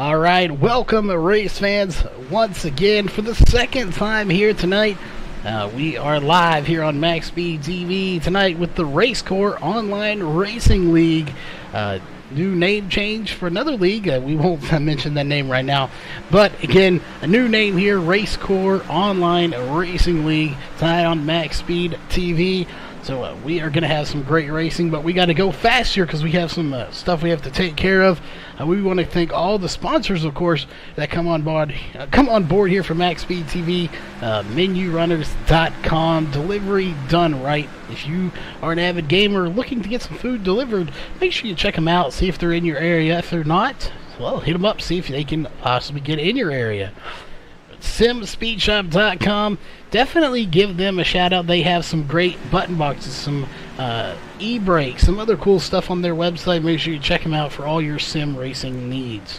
All right, welcome race fans once again for the second time here tonight. We are live here on Max Speed TV tonight with the Racecore Online Racing League. New name change for another league. We won't mention that name right now. But again, a new name here, Racecore Online Racing League, tonight on Max Speed TV. So we are going to have some great racing, but we got to go fast here because we have some stuff we have to take care of. We want to thank all the sponsors, of course, that come on board here for Max Speed TV. MenuRunners.com, delivery done right. If you are an avid gamer looking to get some food delivered, make sure you check them out, see if they're in your area. If they're not, well, hit them up, see if they can possibly get in your area. SimSpeedShop.com, definitely give them a shout out. They have some great button boxes, some e-brakes, some other cool stuff on their website. Make sure you check them out for all your sim racing needs.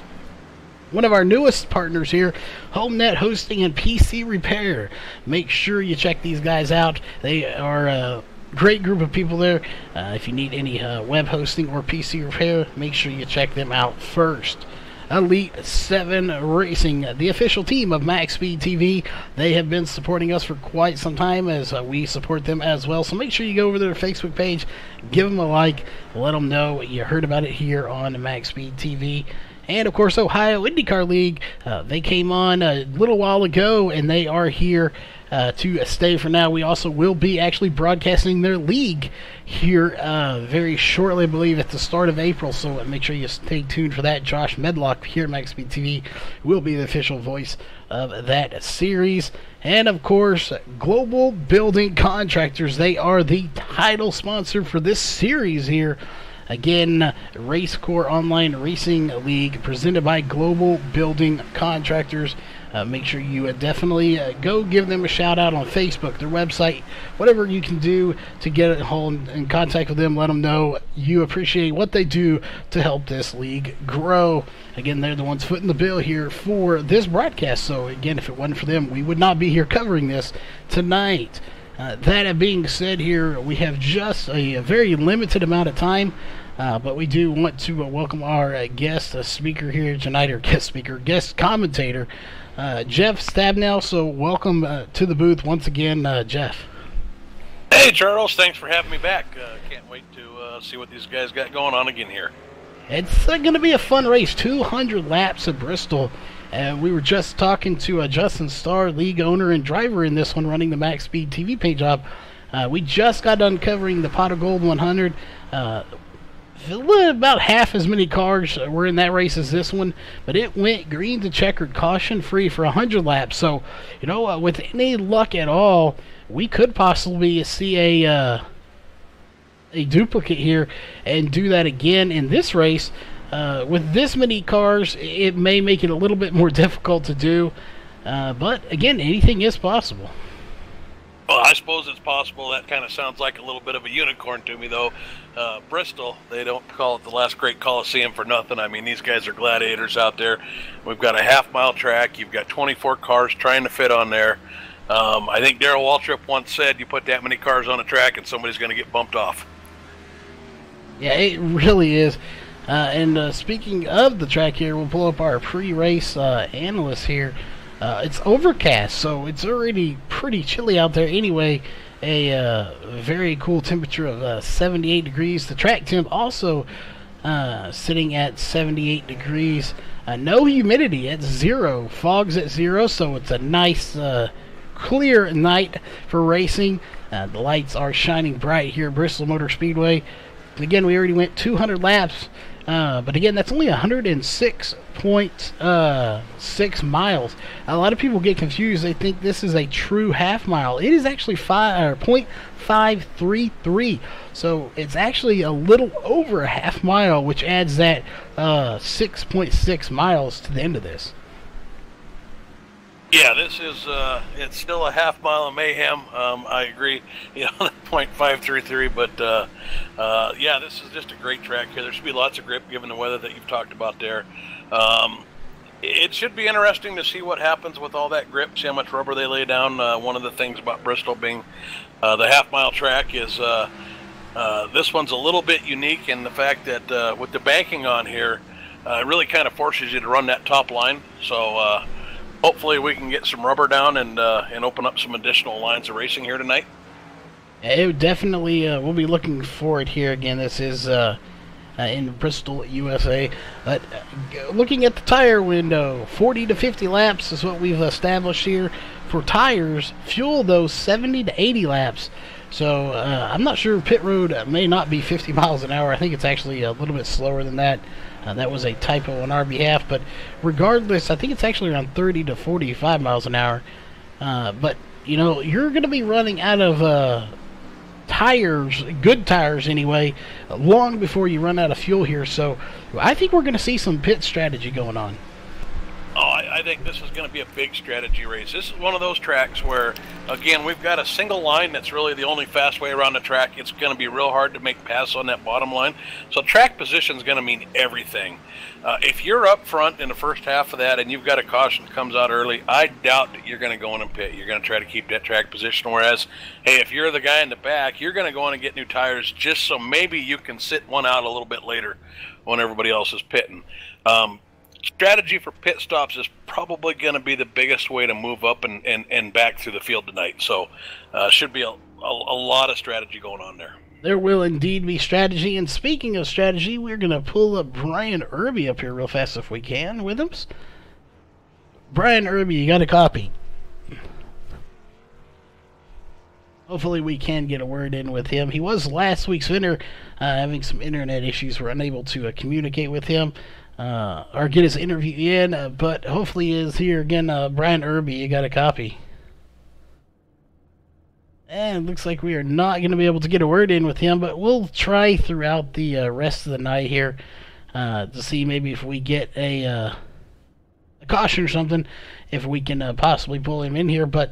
One of our newest partners here, HomeNet Hosting and PC Repair. Make sure you check these guys out. They are a great group of people there. If you need any web hosting or PC repair, make sure you check them out first. Elite 7 Racing, the official team of Max Speed TV. They have been supporting us for quite some time as we support them as well. So make sure you go over to their Facebook page, give them a like, let them know you heard about it here on Max Speed TV. And, of course, Ohio IndyCar League. They came on a little while ago, and they are here to stay for now. We also will be actually broadcasting their league here very shortly, I believe, at the start of April. So make sure you stay tuned for that. Josh Medlock here at Max Speed TV will be the official voice of that series. And, of course, Global Building Contractors. They are the title sponsor for this series here. Again, Racecore Online Racing League presented by Global Building Contractors. Make sure you definitely go give them a shout out on Facebook, their website, whatever you can do to get in contact with them. Let them know you appreciate what they do to help this league grow. Again, they're the ones footing the bill here for this broadcast. So again, if it wasn't for them, we would not be here covering this tonight. That being said here, we have just a very limited amount of time. But we do want to welcome our guest speaker here tonight, or guest commentator, Jeff Stabnell. So welcome to the booth once again, Jeff. Hey, Charles. Thanks for having me back. Can't wait to see what these guys got going on again here. It's going to be a fun race, 200 laps at Bristol. We were just talking to Justin Starr, league owner and driver in this one, running the Max Speed TV paint job. We just got done covering the Pot of Gold 100. About half as many cars were in that race as this one, but it went green to checkered, caution free for 100 laps. So, you know, with any luck at all, we could possibly see a duplicate here and do that again in this race. With this many cars, it may make it a little bit more difficult to do, but again, anything is possible. Well, I suppose it's possible. That kind of sounds like a little bit of a unicorn to me, though. Bristol, they don't call it the last great Coliseum for nothing. I mean, these guys are gladiators out there. We've got a half-mile track. You've got 24 cars trying to fit on there. I think Darrell Waltrip once said you put that many cars on a track and somebody's going to get bumped off. Yeah, it really is. And speaking of the track here, we'll pull up our pre-race analyst here. It's overcast, so it's already pretty chilly out there anyway. A very cool temperature of 78 degrees. The track temp also sitting at 78 degrees. No humidity at 0. Fog's at 0, so it's a nice clear night for racing. The lights are shining bright here at Bristol Motor Speedway. Again, we already went 200 laps. But again, that's only 106.6 miles. A lot of people get confused. They think this is a true half mile. It is actually 0.533. So it's actually a little over a half mile, which adds that 6.6 miles to the end of this. Yeah, this is it's still a half mile of mayhem. I agree, you know, 0.533, but yeah, this is just a great track here. There should be lots of grip given the weather that you've talked about there. It should be interesting to see what happens with all that grip, see how much rubber they lay down. One of the things about Bristol being the half-mile track is this one's a little bit unique in the fact that with the banking on here, it really kind of forces you to run that top line. So hopefully we can get some rubber down and open up some additional lines of racing here tonight. It definitely we'll be looking forward here again. This is in Bristol, USA. But looking at the tire window, 40 to 50 laps is what we've established here for tires. Fuel, though, 70 to 80 laps. So I'm not sure. Pit road may not be 50 miles an hour. I think it's actually a little bit slower than that. That was a typo on our behalf. But regardless, I think it's actually around 30 to 45 miles an hour. But, you know, you're going to be running out of tires, good tires anyway, long before you run out of fuel here. So I think we're going to see some pit strategy going on. Oh, I think this is going to be a big strategy race. This is one of those tracks where, again, we've got a single line that's really the only fast way around the track. It's going to be real hard to make pass on that bottom line. So track position is going to mean everything. If you're up front in the first half of that and you've got a caution that comes out early, I doubt that you're going to go in and pit. You're going to try to keep that track position. Whereas, hey, if you're the guy in the back, you're going to go in and get new tires just so maybe you can sit one out a little bit later when everybody else is pitting. Strategy for pit stops is probably going to be the biggest way to move up and back through the field tonight. So should be a lot of strategy going on there. There will indeed be strategy. And speaking of strategy, we're going to pull up Brian Irby up here real fast if we can with us. Brian Irby, you got a copy? Hopefully we can get a word in with him. He was last week's winner, having some internet issues. We're unable to communicate with him. Or get his interview in, but hopefully he is here again. Brian Irby, you got a copy? And it looks like we are not going to be able to get a word in with him, but we'll try throughout the rest of the night here to see maybe if we get a caution or something, if we can possibly pull him in here. But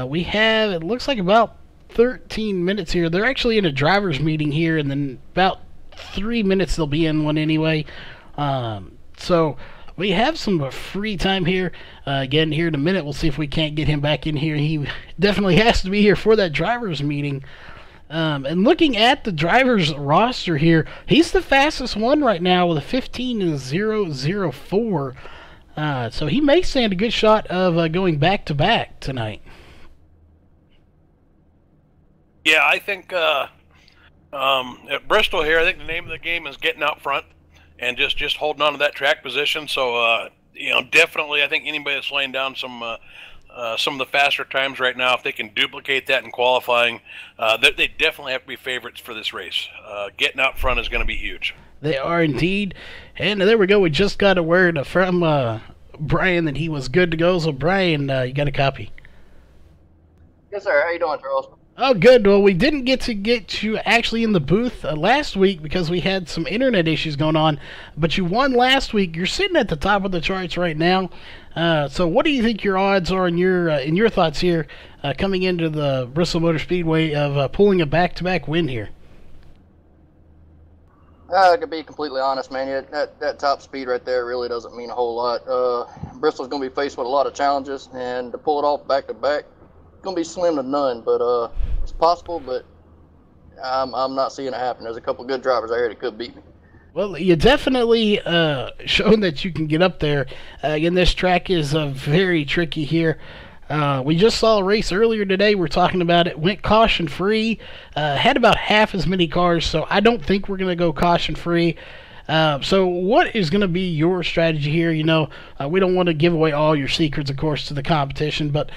we have, it looks like about 13 minutes here. They're actually in a driver's meeting here, and then about 3 minutes they'll be in one anyway. So we have some free time here. Again, here in a minute, we'll see if we can't get him back in here. He definitely has to be here for that driver's meeting. And looking at the driver's roster here, he's the fastest one right now with a 15.004. So he may stand a good shot of going back-to-back tonight. Yeah, I think at Bristol here, I think the name of the game is getting out front and just holding on to that track position. So, you know, definitely I think anybody that's laying down some of the faster times right now, if they can duplicate that in qualifying, they definitely have to be favorites for this race. Getting out front is going to be huge. They are indeed. And there we go. We just got a word from Brian that he was good to go. So, Brian, you got a copy? Yes, sir. How you doing, Charles? Oh, good. Well, we didn't get you actually in the booth last week because we had some internet issues going on, but you won last week. You're sitting at the top of the charts right now. So what do you think your odds are in your thoughts here coming into the Bristol Motor Speedway of pulling a back-to-back win here? To be completely honest, man, that top speed right there really doesn't mean a whole lot. Bristol's going to be faced with a lot of challenges, and to pull it off back-to-back, going to be slim to none, but it's possible, but I'm not seeing it happen. There's a couple of good drivers out here that could beat me. Well, you definitely shown that you can get up there. Again, this track is very tricky here. We just saw a race earlier today. We're talking about it. Went caution-free. Had about half as many cars, so I don't think we're going to go caution-free. So what is going to be your strategy here? You know, we don't want to give away all your secrets, of course, to the competition, but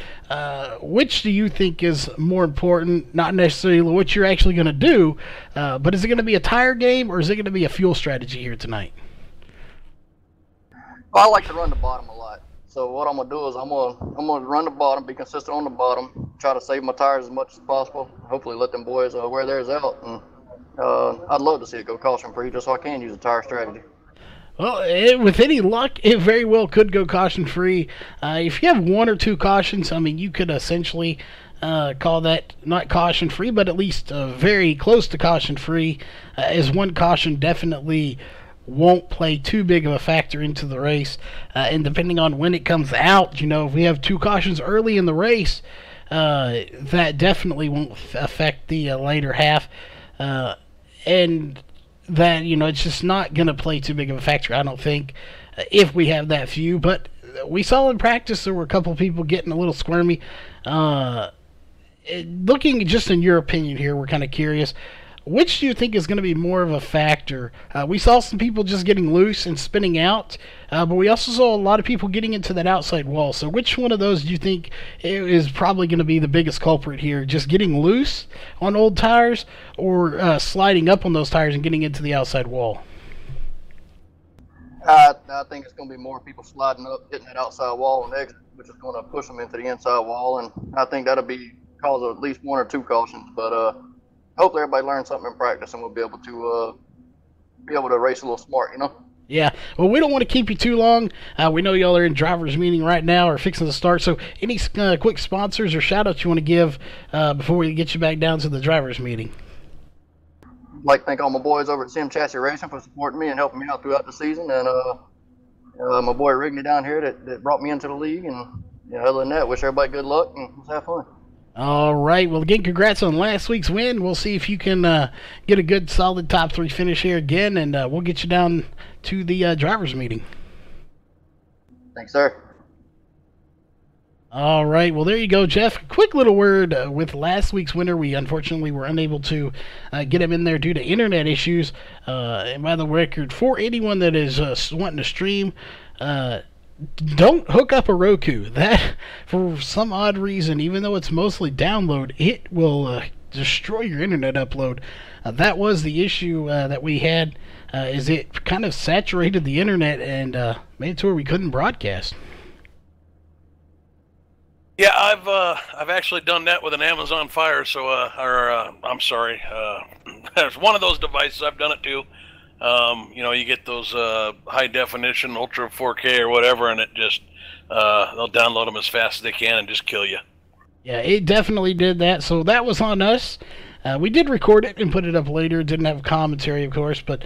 which do you think is more important? Not necessarily what you're actually going to do, but is it going to be a tire game or is it going to be a fuel strategy here tonight? Well, I like to run the bottom a lot. So what I'm going to do is I'm gonna run the bottom, be consistent on the bottom, try to save my tires as much as possible, hopefully let them boys wear theirs out, and I'd love to see it go caution-free just so I can use a tire strategy. Well, with any luck, it very well could go caution-free. If you have one or two cautions, I mean, you could essentially call that not caution-free, but at least very close to caution-free, as one caution definitely won't play too big of a factor into the race. And depending on when it comes out, you know, if we have two cautions early in the race, that definitely won't affect the later half. And that, you know, it's just not going to play too big of a factor, I don't think, if we have that few. But we saw in practice there were a couple people getting a little squirmy. Looking just in your opinion here, we're kind of curious. Which do you think is going to be more of a factor? We saw some people just getting loose and spinning out, but we also saw a lot of people getting into that outside wall. So which one of those do you think is probably going to be the biggest culprit here? Just getting loose on old tires, or sliding up on those tires and getting into the outside wall? I think it's going to be more people sliding up, hitting that outside wall and exit, which is going to push them into the inside wall, and I think that'll be cause of at least 1 or 2 cautions. But hopefully everybody learns something in practice, and we'll be able to race a little smart, you know. Yeah, well, we don't want to keep you too long. We know y'all are in driver's meeting right now, or fixing to start. So any quick sponsors or shout-outs you want to give before we get you back down to the driver's meeting? I'd like to thank all my boys over at Sim Chassis Racing for supporting me and helping me out throughout the season, and my boy Rigney down here that brought me into the league. And other than that, wish everybody good luck and let's have fun. All right. Well, again, congrats on last week's win. We'll see if you can get a good, solid top 3 finish here again, and we'll get you down to the driver's meeting. Thanks, sir. All right. Well, there you go, Jeff. Quick little word with last week's winner. We unfortunately were unable to get him in there due to internet issues. And by the record, for anyone that is wanting to stream, don't hook up a Roku. That, for some odd reason, even though it's mostly download, it will destroy your internet upload. That was the issue that we had, is it kind of saturated the internet and made it to where we couldn't broadcast. Yeah, I've actually done that with an Amazon Fire. So, I'm sorry, there's one of those devices I've done it to. You get those high definition ultra 4K or whatever, and it just they'll download them as fast as they can and just kill you. Yeah, it definitely did that. So that was on us. We did record it and put it up later. It didn't have commentary, of course, but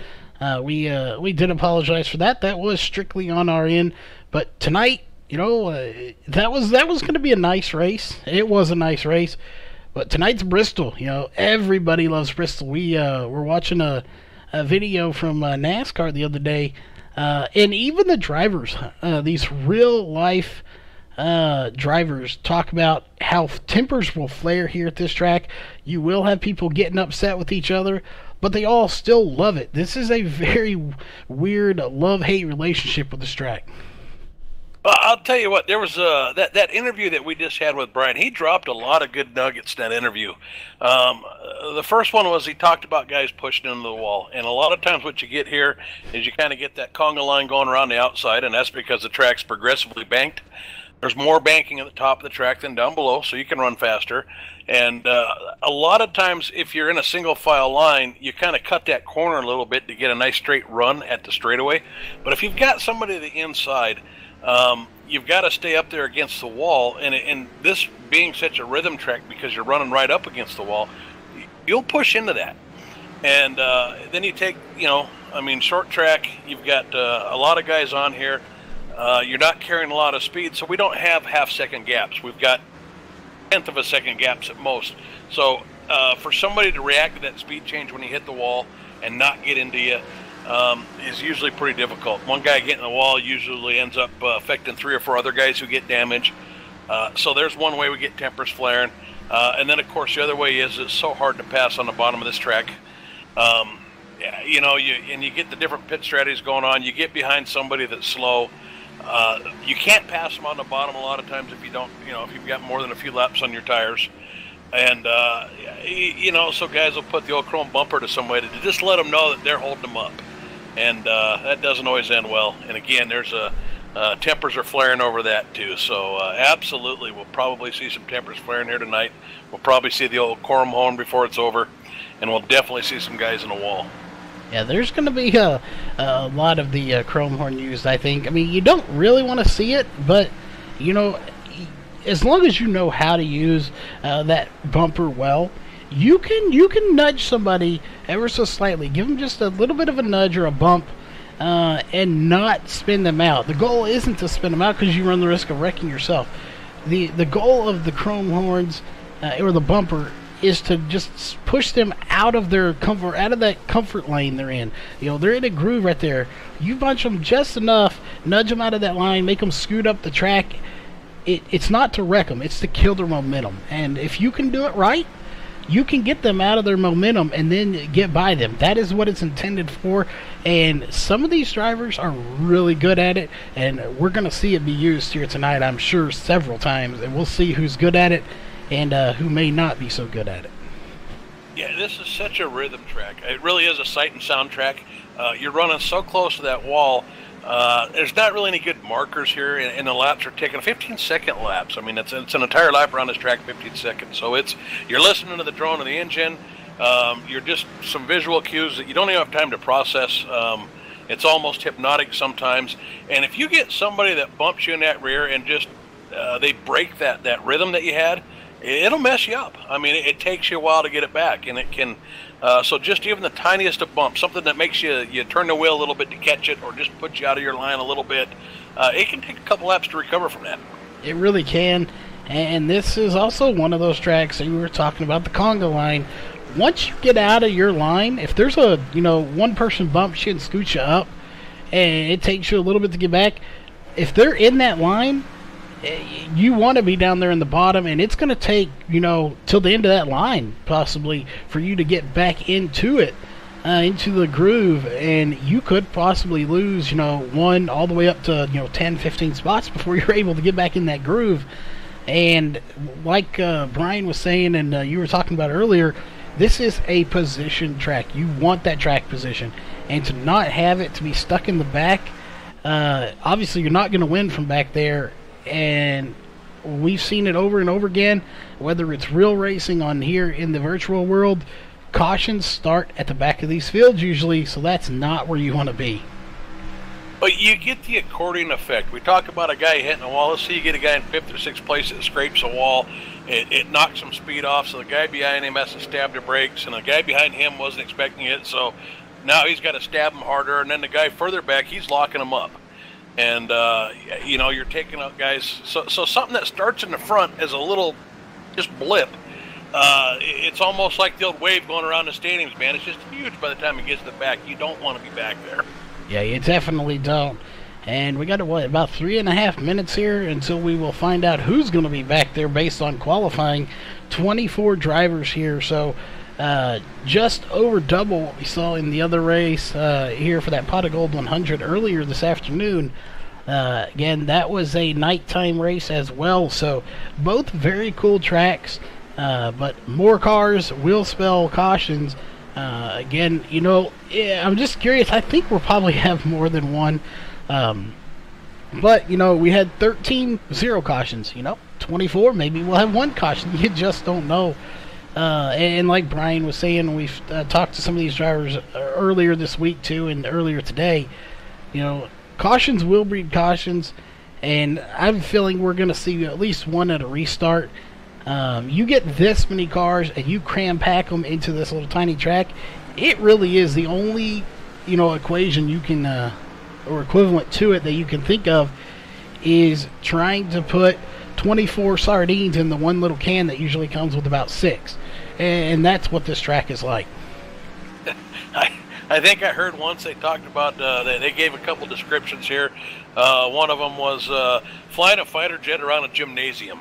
we did apologize for that. That was strictly on our end. But tonight, that was going to be a nice race. It was a nice race. But tonight's Bristol. Everybody loves Bristol. We were watching a video from NASCAR the other day, and even the drivers, these real life drivers, talk about how tempers will flare here at this track. You will have people getting upset with each other, but they all still love it. This is a very weird love-hate relationship with this track. I'll tell you what, there was that interview that we just had with Brian. He dropped a lot of good nuggets in that interview. The first one was he talked about guys pushing into the wall. And a lot of times what you get here is you kind of get that conga line going around the outside, and that's because the track's progressively banked. There's more banking at the top of the track than down below, so you can run faster. And a lot of times if you're in a single file line, you kind of cut that corner a little bit to get a nice straight run at the straightaway. But if you've got somebody to the inside, you've got to stay up there against the wall, and this being such a rhythm track, because you're running right up against the wall, you'll push into that. And then you take, short track, you've got a lot of guys on here. You're not carrying a lot of speed, so we don't have half-second gaps. We've got tenth of a second gaps at most. So for somebody to react to that speed change when you hit the wall and not get into you, is usually pretty difficult. One guy getting the wall usually ends up affecting 3 or 4 other guys who get damage. So there's one way we get tempers flaring. And then, of course, the other way is it's so hard to pass on the bottom of this track. You get the different pit strategies going on. You get behind somebody that's slow. You can't pass them on the bottom a lot of times if you don't, if you've got more than a few laps on your tires. And, so guys will put the old chrome bumper to somebody to just let them know that they're holding them up. And that doesn't always end well. And again, there's tempers are flaring over that too. So absolutely, we'll probably see some tempers flaring here tonight. We'll probably see the old quorum horn before it's over, and we'll definitely see some guys in the wall. Yeah, there's going to be a lot of the chrome horn used, I think. I mean, you don't really want to see it, but as long as you know how to use that bumper well, you can nudge somebody ever so slightly. Give them just a little bit of a nudge or a bump, and not spin them out. The goal isn't to spin them out because you run the risk of wrecking yourself. The goal of the chrome horns or the bumper is to just push them out of their comfort, out of that comfort lane they're in. You know, they're in a groove right there. You bunch them just enough, nudge them out of that line, make them scoot up the track. It's not to wreck them, it's to kill their momentum. And if you can do it right, you can get them out of their momentum and then get by them. That is what it's intended for. And some of these drivers are really good at it, and we're going to see it be used here tonight, I'm sure, several times. And we'll see who's good at it and who may not be so good at it. Yeah, this is such a rhythm track. It really is a sight and sound track. You're running so close to that wall. There's not really any good markers here, and the laps are taking 15-second laps. I mean, it's an entire lap around this track, 15 seconds. So you're listening to the drone and the engine. You're just some visual cues that you don't even have time to process. It's almost hypnotic sometimes. And if you get somebody that bumps you in that rear and just they break that rhythm that you had, it'll mess you up. I mean, it takes you a while to get it back, and it can. So just even the tiniest of bumps, something that makes you turn the wheel a little bit to catch it, or just put you out of your line a little bit, it can take a couple laps to recover from that. It really can. And this is also one of those tracks that we were talking about, the conga line. Once you get out of your line, if there's one person bumps you and scoots you up, and it takes you a little bit to get back, if they're in that line, you want to be down there in the bottom, and it's going to take, till the end of that line, possibly, for you to get back into it, into the groove, and you could possibly lose, one all the way up to, 10, 15 spots before you're able to get back in that groove. And like Brian was saying, and you were talking about earlier, this is a position track. You want that track position, and to not have it to be stuck in the back, obviously you're not going to win from back there. And we've seen it over and over again, whether it's real racing on here in the virtual world. Cautions start at the back of these fields usually, so that's not where you want to be. But you get the accordion effect. We talk about a guy hitting a wall. Let's say you get a guy in 5th or 6th place that scrapes a wall. It knocks some speed off, so the guy behind him has to stab the brakes, and the guy behind him wasn't expecting it, so now he's got to stab him harder, and then the guy further back, he's locking him up. And, you're taking out guys. So something that starts in the front as a little just blip, it's almost like the old wave going around the stadiums, man. It's just huge by the time it gets to the back. You don't want to be back there. Yeah, you definitely don't. And we got about 3.5 minutes here until we will find out who's going to be back there based on qualifying. 24 drivers here, so just over double what we saw in the other race here for that Pot of Gold 100 earlier this afternoon. Again, that was a nighttime race as well, so both very cool tracks, but more cars will spell cautions. Again, I'm just curious. I think we'll probably have more than one. But, we had 13 zero cautions, 24, maybe we'll have one caution. You just don't know. And like Brian was saying, we've talked to some of these drivers earlier this week too, and earlier today. Cautions will breed cautions, and I have a feeling we're going to see at least one at a restart. You get this many cars and you cram pack them into this little tiny track, it really is the only equation you can or equivalent to it that you can think of is trying to put 24 sardines in the one little can that usually comes with about 6, and that's what this track is like. I think I heard once they talked about they gave a couple descriptions here. One of them was flying a fighter jet around a gymnasium.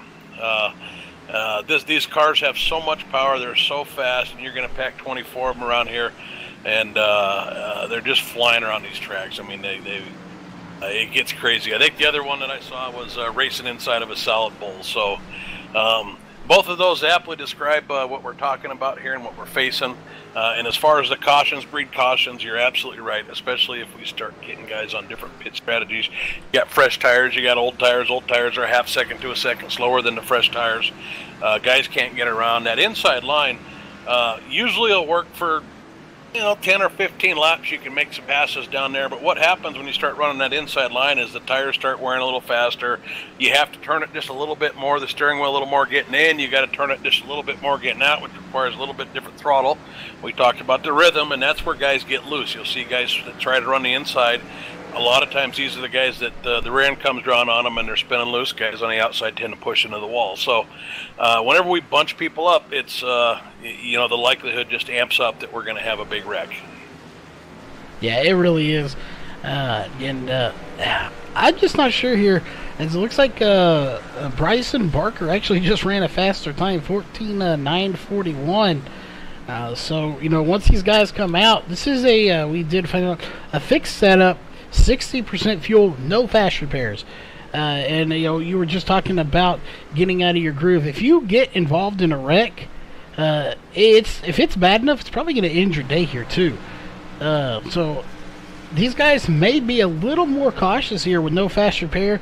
These cars have so much power, they're so fast, and you're going to pack 24 of them around here, and they're just flying around these tracks. I mean, it gets crazy. I think the other one that I saw was racing inside of a salad bowl. So both of those aptly describe what we're talking about here and what we're facing. And as far as the cautions, breed cautions, you're absolutely right, especially if we start getting guys on different pit strategies. You got fresh tires, you got old tires. Old tires are a half second to a second slower than the fresh tires. Guys can't get around. That inside line usually will work for 10 or 15 laps. You can make some passes down there, but what happens when you start running that inside line is the tires start wearing a little faster. You have to turn it just a little bit more, the steering wheel a little more getting in. You got to turn it just a little bit more getting out, which requires a little bit different throttle. We talked about the rhythm, and that's where guys get loose. You'll see guys that try to run the inside a lot of times these are the guys that the rear end comes drawn on them and they're spinning loose. Guys on the outside tend to push into the wall. So whenever we bunch people up, it's you know, the likelihood just amps up that we're going to have a big wreck. Yeah, it really is. I'm just not sure here. As it looks like Bryson Barker actually just ran a faster time, 14:9:41. So, you know, once these guys come out, this is a, we did find out, a fixed setup, 60% fuel, no fast repairs. And, you know, you were just talking about getting out of your groove. If you get involved in a wreck, if it's bad enough, it's probably going to end your day here, too. So, these guys may be a little more cautious here with no fast repair.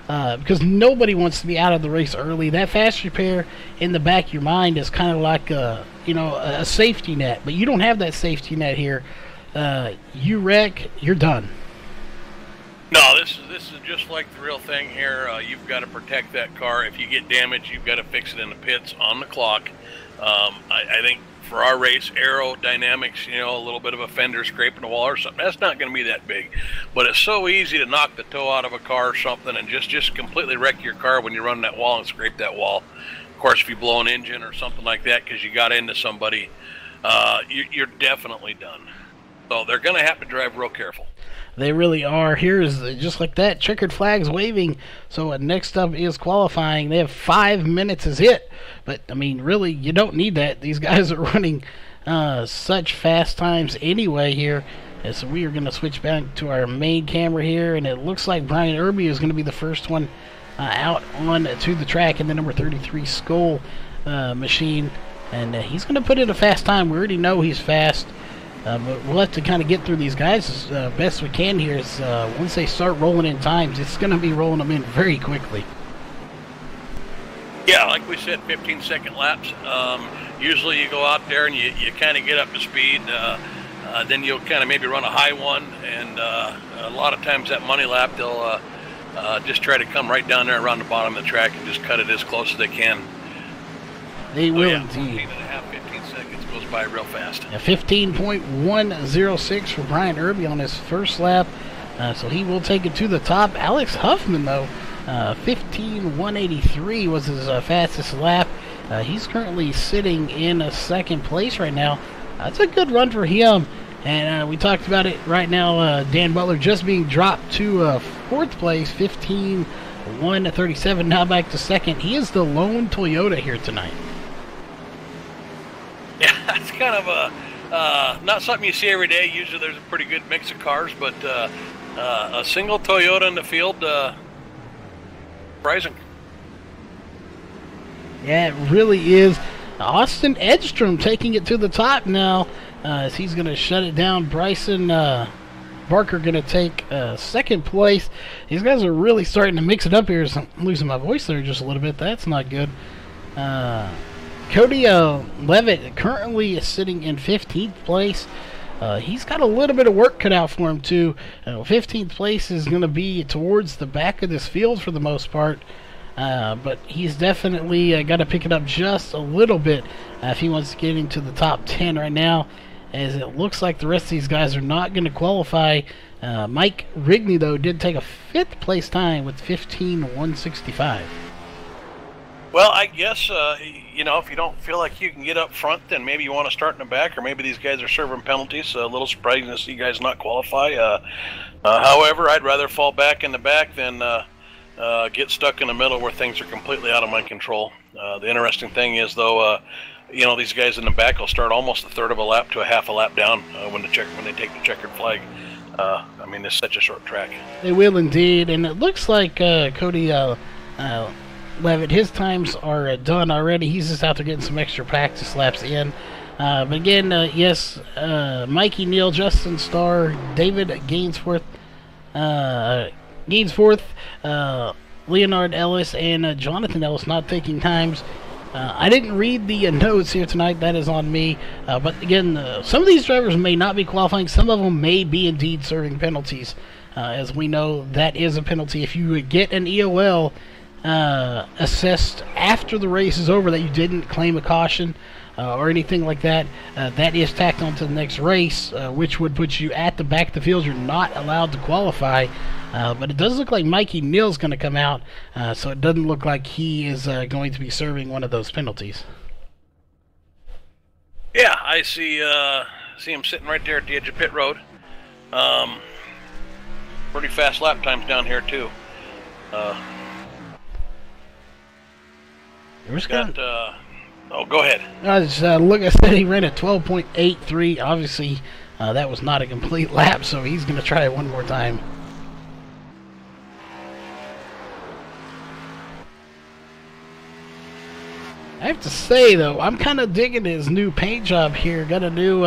Because nobody wants to be out of the race early. That fast repair in the back of your mind is kind of like a safety net, but you don't have that safety net here. You wreck, you're done. No, this is just like the real thing here. You've got to protect that car. If you get damaged, you've got to fix it in the pits on the clock. I think for our race, aerodynamics, you know, a little bit of a fender scraping the wall or something, that's not going to be that big. But it's so easy to knock the toe out of a car or something and just completely wreck your car when you run that wall and scrape that wall. Of course, if you blow an engine or something like that because you got into somebody, you're definitely done. So they're going to have to drive real careful. They really are. Here's just like that, checkered flags waving. So next up is qualifying. They have 5 minutes as it. But, I mean, really, you don't need that. These guys are running such fast times anyway here. And so we are going to switch back to our main camera here. And it looks like Brian Irby is going to be the first one out on to the track in the number 33 Skull machine. And he's going to put in a fast time. We already know he's fast. But we'll have to kind of get through these guys as best we can here. Is once they start rolling in times, it's going to be rolling them in very quickly. Yeah, like we said, 15-second laps. Usually you go out there and you kind of get up to speed. Then you'll kind of maybe run a high one. And a lot of times that money lap, they'll just try to come right down there around the bottom of the track and just cut it as close as they can. They will indeed. 15 and a half, 15 seconds goes by real fast. 15.106 for Brian Irby on his first lap. So he will take it to the top. Alex Huffman, though, 15.183 was his fastest lap. He's currently sitting in second place right now. That's a good run for him. And we talked about it right now. Dan Butler just being dropped to fourth place, 15.137. Now back to second. He is the lone Toyota here tonight. Yeah, that's kind of not something you see every day. Usually there's a pretty good mix of cars, but a single Toyota in the field, surprising. Yeah, it really is. Austin Edstrom taking it to the top now as he's going to shut it down. Bryson Barker going to take second place. These guys are really starting to mix it up here. I'm losing my voice there just a little bit. That's not good. Cody Levitt currently is sitting in 15th place. He's got a little bit of work cut out for him, too. 15th place is going to be towards the back of this field for the most part. But he's definitely got to pick it up just a little bit if he wants to get into the top 10 right now, as it looks like the rest of these guys are not going to qualify. Mike Rigney, though, did take a 5th place time with 15.165. Well, I guess, you know, if you don't feel like you can get up front, then maybe you want to start in the back, or maybe these guys are serving penalties. A little surprising to see guys not qualify. However, I'd rather fall back in the back than get stuck in the middle where things are completely out of my control. The interesting thing is, though, you know, these guys in the back will start almost a third of a lap to a half a lap down when they take the checkered flag. I mean, it's such a short track. They will indeed, and it looks like Cody Levitt, his times are done already. He's just out there getting some extra practice laps in. But again, yes, Mikey Neal, Justin Starr, David Gainsforth, Leonard Ellis, and Jonathan Ellis not taking times. I didn't read the notes here tonight. That is on me. But again, some of these drivers may not be qualifying. Some of them may be indeed serving penalties. As we know, that is a penalty. If you get an EOL assessed after the race is over that you didn't claim a caution, or anything like that. That is tacked onto the next race, which would put you at the back of the field. You're not allowed to qualify. But it does look like Mikey Neal's going to come out, so it doesn't look like he is going to be serving one of those penalties. Yeah, I see him sitting right there at the edge of pit road. Pretty fast lap times down here too. Oh, go ahead. Look, I said he ran a 12.83. Obviously, that was not a complete lap, so he's going to try it one more time. I have to say, though, I'm kind of digging his new paint job here. Got a new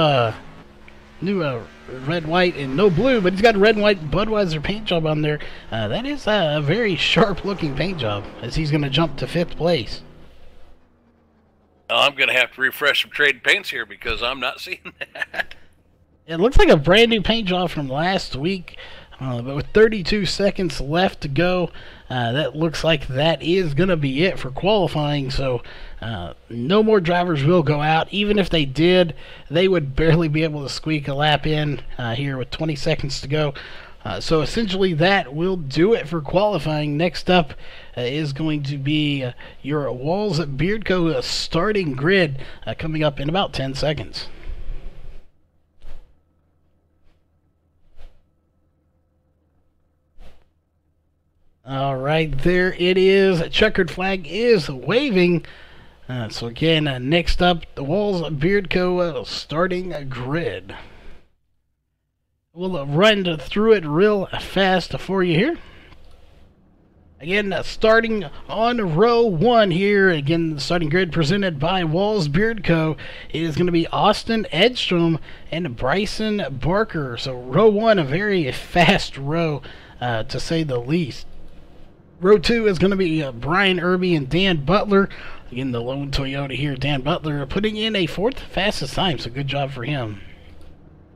red, white, and no blue, but he's got a red and white Budweiser paint job on there. That is a very sharp-looking paint job, as he's going to jump to 5th place. I'm going to have to refresh some trade paints here because I'm not seeing that. It looks like a brand new paint job from last week, but with 32 seconds left to go, that looks like that is going to be it for qualifying. So no more drivers will go out. Even if they did, they would barely be able to squeak a lap in here with 20 seconds to go. So essentially that will do it for qualifying. Next up is going to be your Walls Beardco starting grid coming up in about 10 seconds. All right, there it is. A checkered flag is waving. So again, next up, the Walls Beardco starting grid. We'll run through it real fast for you here. Again, starting on row 1 here. Again, the starting grid presented by Walls Beardco. It is going to be Austin Edstrom and Bryson Barker. So row 1, a very fast row, to say the least. Row 2 is going to be Brian Irby and Dan Butler. Again, the lone Toyota here, Dan Butler, putting in a 4th fastest time, so good job for him.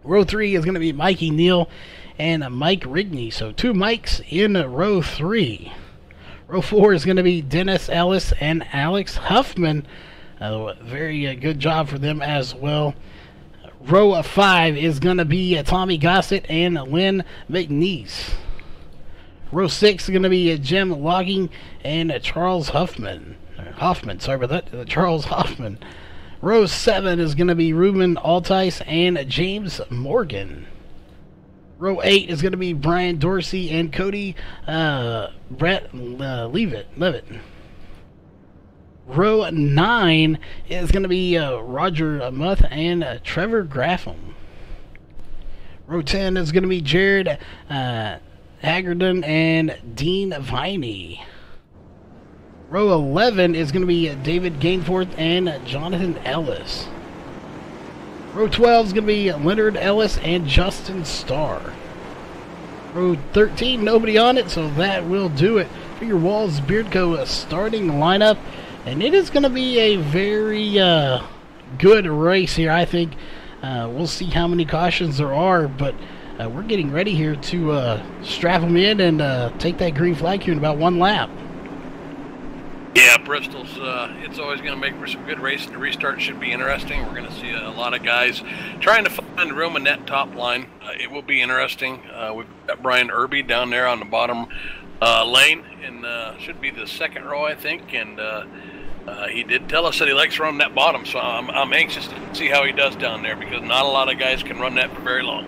Row 3 is going to be Mikey Neal and Mike Rigney, so 2 Mikes in row 3. Row 4 is going to be Dennis Ellis and Alex Huffman. Very good job for them as well. Row 5 is going to be Tommy Gossett and Lynn McNeese. Row 6 is going to be Jim Logging and Charles Hoffman. Sorry about that. Charles Hoffman. Row 7 is going to be Ruben Altice and James Morgan. Row 8 is going to be Brian Dorsey and Cody Levitt. Row 9 is going to be Roger Muth and Trevor Graffam. Row 10 is going to be Jared Haggerton and Dean Viney. Row 11 is going to be David Gainforth and Jonathan Ellis. Row 12 is going to be Leonard Ellis and Justin Starr. Row 13, nobody on it, so that will do it for your Walls Beardco starting lineup. And it is going to be a very good race here, I think. We'll see how many cautions there are, but we're getting ready here to strap them in and take that green flag here in about 1 lap. Yeah, Bristol's, it's always going to make for some good racing. The restart should be interesting. We're going to see a lot of guys trying to find room in that top line. It will be interesting. We've got Brian Irby down there on the bottom lane, and should be the 2nd row, I think. And he did tell us that he likes running that bottom, so I'm anxious to see how he does down there because not a lot of guys can run that for very long.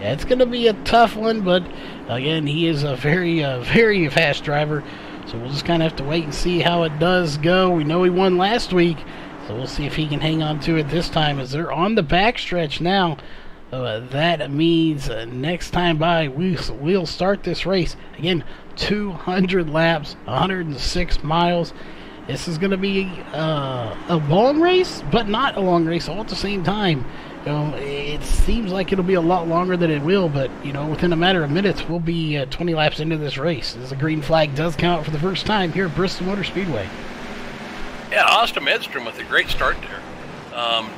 Yeah, it's going to be a tough one, but again, he is a very, very fast driver. So we'll just kind of have to wait and see how it does go. We know he won last week, so we'll see if he can hang on to it this time as they're on the backstretch now. That means next time by, we'll start this race. Again, 200 laps, 106 miles. This is going to be a long race, but not a long race all at the same time. You know, it seems like it'll be a lot longer than it will, but, you know, within a matter of minutes, we'll be 20 laps into this race. As the green flag does count for the first time here at Bristol Motor Speedway. Yeah, Austin Edstrom with a great start there.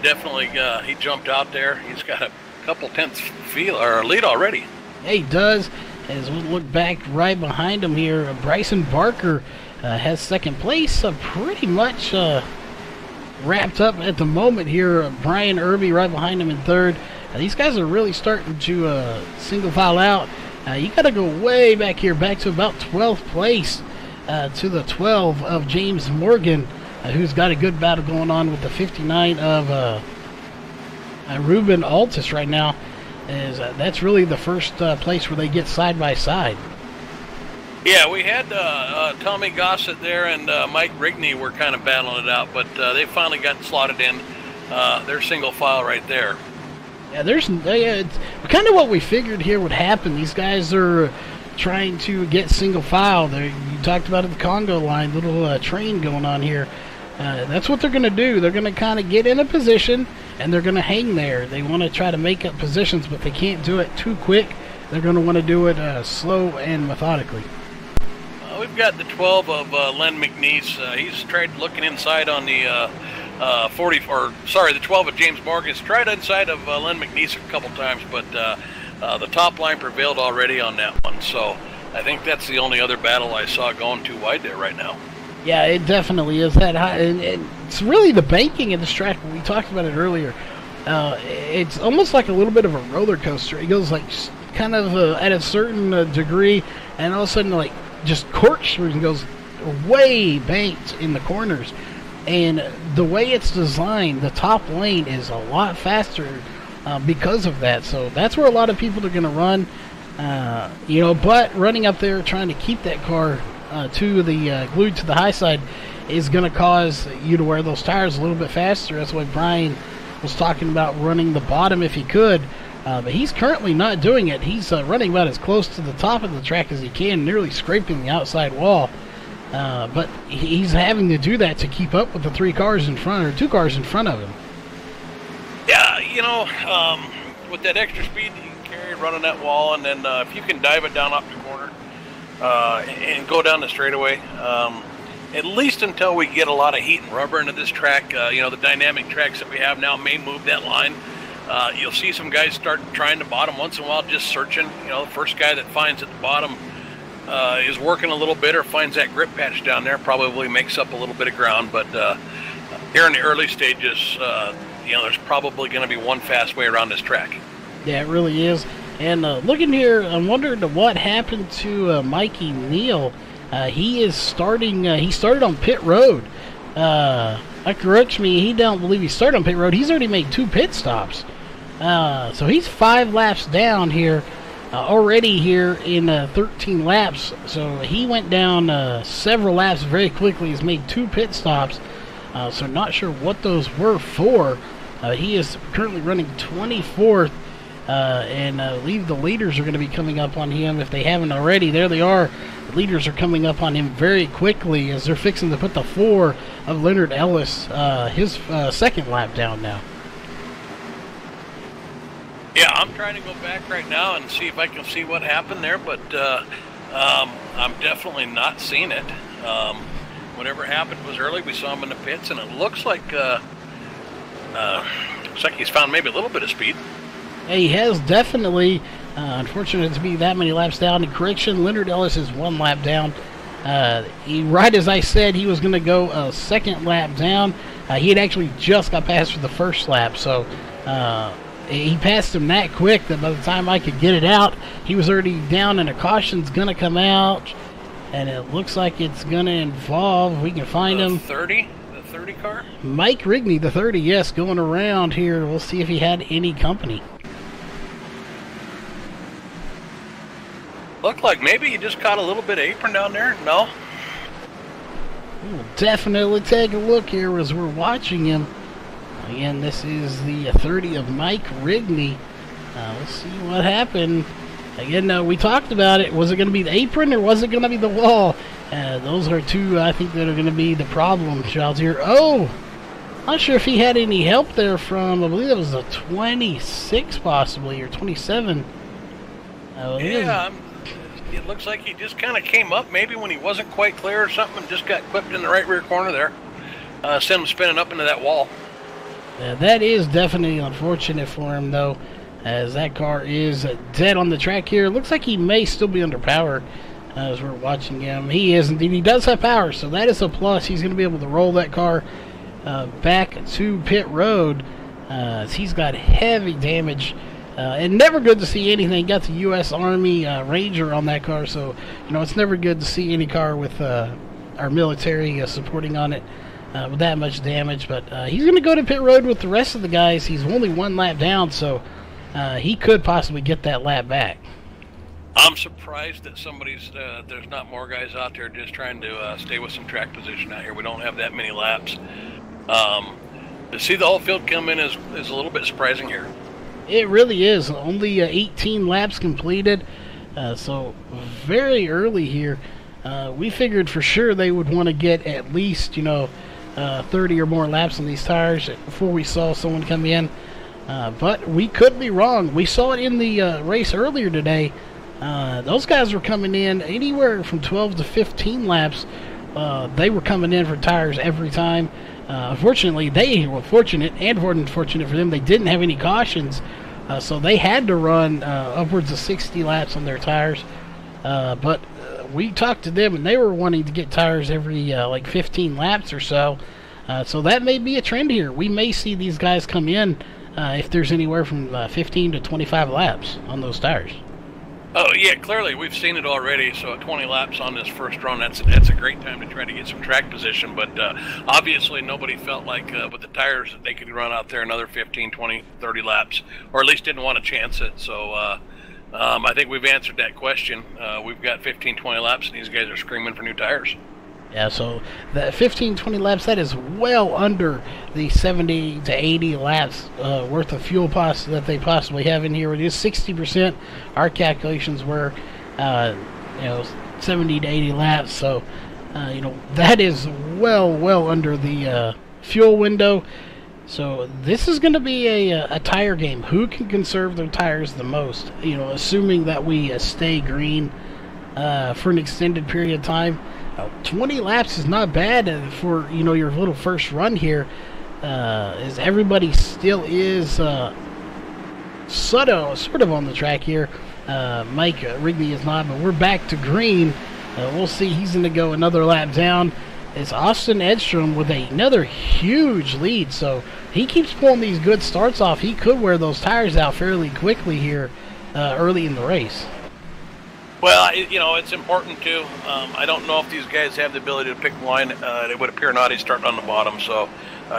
Definitely, he jumped out there. He's got a couple tenths lead already. Yeah, he does. As we look back right behind him here, Bryson Barker has 2nd place. Pretty much wrapped up at the moment here. Brian Irby right behind him in third. These guys are really starting to single file out. You got to go way back here, back to about 12th place, to the 12 of James Morgan, who's got a good battle going on with the 59 of Ruben Altus right now. That's really the first place where they get side by side. Yeah, we had Tommy Gossett there and Mike Rigney were kind of battling it out, but they finally got slotted in. Their single file right there. Yeah, it's kind of what we figured here would happen. These guys are trying to get single file. You talked about it, the Congo line, little train going on here. That's what they're going to do. They're going to kind of get in a position, and they're going to hang there. They want to try to make up positions, but they can't do it too quick. They're going to want to do it slow and methodically. We've got the 12 of Len McNeese. He's tried looking inside on the the 12 of James Morgan. He's tried inside of Len McNeese a couple times, but the top line prevailed already on that one. So I think that's the only other battle I saw going too wide there right now. Yeah, it definitely is that high. And it's really the banking of this track. We talked about it earlier. It's almost like a little bit of a roller coaster. It goes like kind of at a certain degree, and all of a sudden like just corkscrews and goes way banked in the corners. And the way it's designed, the top lane is a lot faster because of that. So that's where a lot of people are going to run. But running up there trying to keep that car to the glued to the high side is going to cause you to wear those tires a little bit faster. That's why Brian was talking about running the bottom if he could. But he's currently not doing it. He's running about as close to the top of the track as he can, nearly scraping the outside wall. But he's having to do that to keep up with the 2 cars in front of him. Yeah, with that extra speed that you can carry running that wall, and then if you can dive it down off the corner and go down the straightaway, at least until we get a lot of heat and rubber into this track, the dynamic tracks that we have now may move that line. You'll see some guys start trying to bottom once in a while, just searching. The first guy that finds at the bottom is working a little bit or finds that grip patch down there, probably makes up a little bit of ground. But here in the early stages, there's probably going to be one fast way around this track. Yeah, it really is. And looking here, I'm wondering what happened to Mikey Neal. He started on pit road. Correct me, he don't believe he started on pit road. He's already made 2 pit stops. So he's 5 laps down here. Already here in 13 laps, so he went down several laps very quickly. He's made 2 pit stops, so not sure what those were for. He is currently running 24th, and I believe the leaders are going to be coming up on him if they haven't already. There they are. The leaders are coming up on him very quickly as they're fixing to put the 4 of Leonard Ellis, his second lap down now. Yeah, I'm trying to go back right now and see if I can see what happened there, but I'm definitely not seeing it. Whatever happened was early. We saw him in the pits, and it looks like he's found maybe a little bit of speed. Yeah, he has definitely. Unfortunate to be that many laps down. In correction, Leonard Ellis is 1 lap down. Right as I said, he was going to go a second lap down. He had actually just got past for the first lap, so he passed him that quick that by the time I could get it out, he was already down, and a caution's going to come out, and it looks like it's going to involve, we can find him. The 30 car? Mike Rigney, the 30, yes, going around here. We'll see if he had any company. Looked like maybe he just caught a little bit of apron down there. No? We'll definitely take a look here as we're watching him. Again, this is the 30 of Mike Rigney. Let's see what happened. Again, we talked about it. Was it going to be the apron or was it going to be the wall? Those are 2, I think, that are going to be the problem childs here. Oh! Not sure if he had any help there from, I believe it was a 26 possibly, or 27. It looks like he just kind of came up maybe when he wasn't quite clear or something and just got clipped in the right rear corner there. Sent him spinning up into that wall. That is definitely unfortunate for him, though, as that car is dead on the track here. Looks like he may still be under power as we're watching him. He is indeed. He does have power, so that is a plus. He's going to be able to roll that car back to pit road. He's got heavy damage. And never good to see anything. Got the U.S. Army Ranger on that car, so it's never good to see any car with our military supporting on it with that much damage. But he's going to go to pit road with the rest of the guys. He's only one lap down, so he could possibly get that lap back. I'm surprised that there's not more guys out there just trying to stay with some track position out here. We don't have that many laps. To see the whole field come in is a little bit surprising here. It really is. Only 18 laps completed, so very early here. We figured for sure they would want to get at least, 30 or more laps on these tires before we saw someone come in. But we could be wrong. We saw it in the race earlier today. Those guys were coming in anywhere from 12 to 15 laps. They were coming in for tires every time. Unfortunately, they were fortunate, and unfortunate for them, they didn't have any cautions, so they had to run upwards of 60 laps on their tires. But we talked to them, and they were wanting to get tires every like 15 laps or so. So that may be a trend here. We may see these guys come in if there's anywhere from 15 to 25 laps on those tires. Oh, yeah, clearly. We've seen it already. So at 20 laps on this first run, that's a great time to try to get some track position. But obviously nobody felt like with the tires that they could run out there another 15, 20, 30 laps, or at least didn't want to chance it. So I think we've answered that question. We've got 15, 20 laps, and these guys are screaming for new tires. Yeah, so the 15, 20 laps, that is well under the 70 to 80 laps worth of fuel that they possibly have in here. It is 60%. Our calculations were, 70 to 80 laps. So, that is well under the fuel window. So this is going to be a tire game. Who can conserve their tires the most? Assuming that we stay green for an extended period of time. 20 laps is not bad for your little first run here, as everybody still is sort of on the track here. Mike Wrigley is not, but we're back to green. We'll see. He's going to go another lap down. It's Austin Edstrom with another huge lead, so he keeps pulling these good starts off. He could wear those tires out fairly quickly here early in the race. Well, it's important too. I don't know if these guys have the ability to pick the line. It would appear not. He's starting on the bottom, so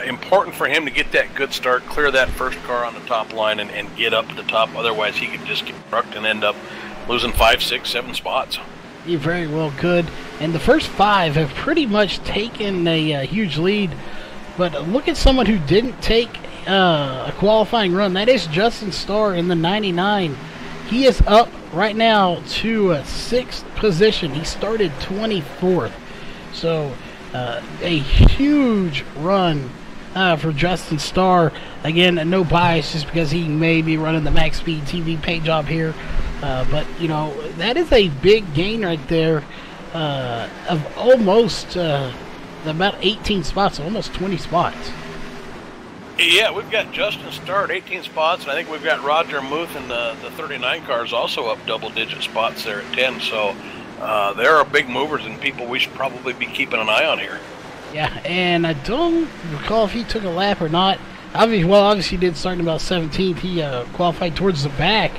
important for him to get that good start, clear that first car on the top line, and get up to the top. Otherwise, he could just get trucked and end up losing 5, 6, 7 spots. He very well could. And the first 5 have pretty much taken a huge lead. But look at someone who didn't take a qualifying run. That is Justin Starr in the 99. He is up right now to 6th position. He started 24th. So a huge run for Justin Starr. Again, no bias just because he may be running the Max Speed TV paint job here. But, that is a big gain right there of almost about 18 spots, almost 20 spots. Yeah, we've got Justin Starr at 18 spots, and I think we've got Roger Muth in the 39 cars also up double-digit spots there at 10. So there are big movers and people we should probably be keeping an eye on here. Yeah, and I don't recall if he took a lap or not. Obviously he did start in about 17th. He qualified towards the back.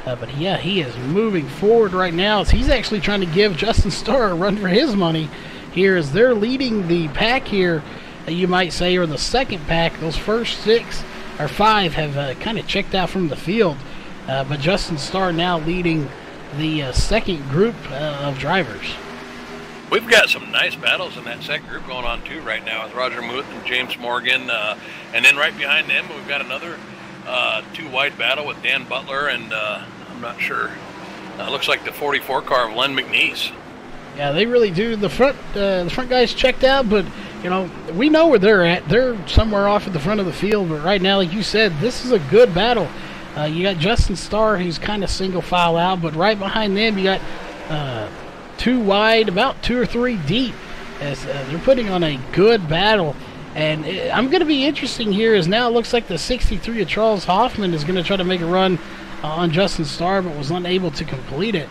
But yeah, he is moving forward right now. He's actually trying to give Justin Starr a run for his money here as they're leading the pack here, you might say, or the second pack. Those first 6 or 5 have kind of checked out from the field. But Justin Starr now leading the second group of drivers. We've got some nice battles in that second group going on too right now with Roger Muth and James Morgan. And then right behind them, we've got another 2-wide battle with Dan Butler and I'm not sure. Looks like the 44 car of Len McNeese. Yeah, they really do. The front guys checked out, but we know where they're at. They're somewhere off at the front of the field. But right now, like you said, this is a good battle. You got Justin Starr, who's kind of single file out, but right behind them, you got 2 wide, about 2 or 3 deep, as they're putting on a good battle. And I'm going to be interesting here, as now it looks like the 63 of Charles Hoffman is going to try to make a run on Justin Starr, but was unable to complete it.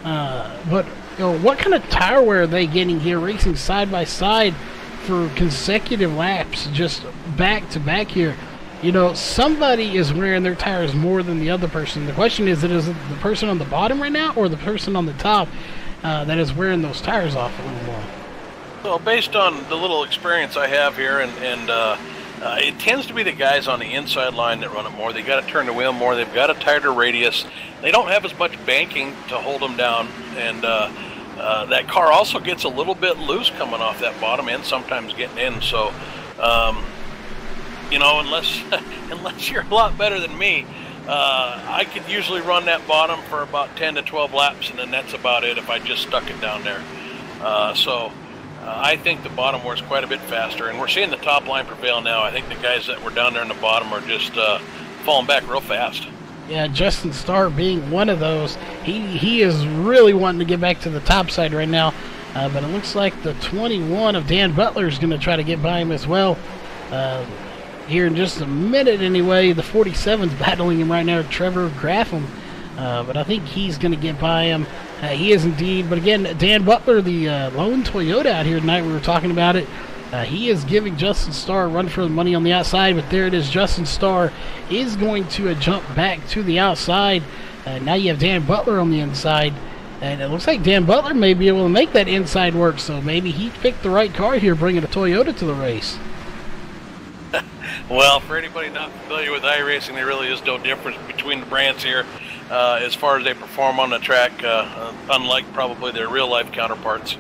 But what kind of tire wear are they getting here, racing side by side for consecutive laps, just back to back here, you know, somebody is wearing their tires more than the other person. The question is it the person on the bottom right now or the person on the top that is wearing those tires off a little more? So based on the little experience I have here, and it tends to be the guys on the inside line that run it more. They got to turn the wheel more. They've got a tighter radius. They don't have as much banking to hold them down, and that car also gets a little bit loose coming off that bottom end, sometimes getting in. So, you know, unless you're a lot better than me, I could usually run that bottom for about 10 to 12 laps, and then that's about it if I just stuck it down there. I think the bottom wears quite a bit faster, and we're seeing the top line prevail now. I think the guys that were down there in the bottom are just falling back real fast. Yeah, Justin Starr being one of those. He is really wanting to get back to the top side right now, but it looks like the 21 of Dan Butler is going to try to get by him as well. Here in just a minute anyway, the 47's battling him right now, Trevor Graffam, but I think he's going to get by him. He is indeed. But again, Dan Butler, the lone Toyota out here tonight, we were talking about it. He is giving Justin Starr a run for the money on the outside, but there it is. Justin Starr is going to jump back to the outside. Now you have Dan Butler on the inside, and it looks like Dan Butler may be able to make that inside work, so maybe he picked the right car here, bringing a Toyota to the race. Well, for anybody not familiar with iRacing, there really is no difference between the brands here as far as they perform on the track, unlike probably their real-life counterparts.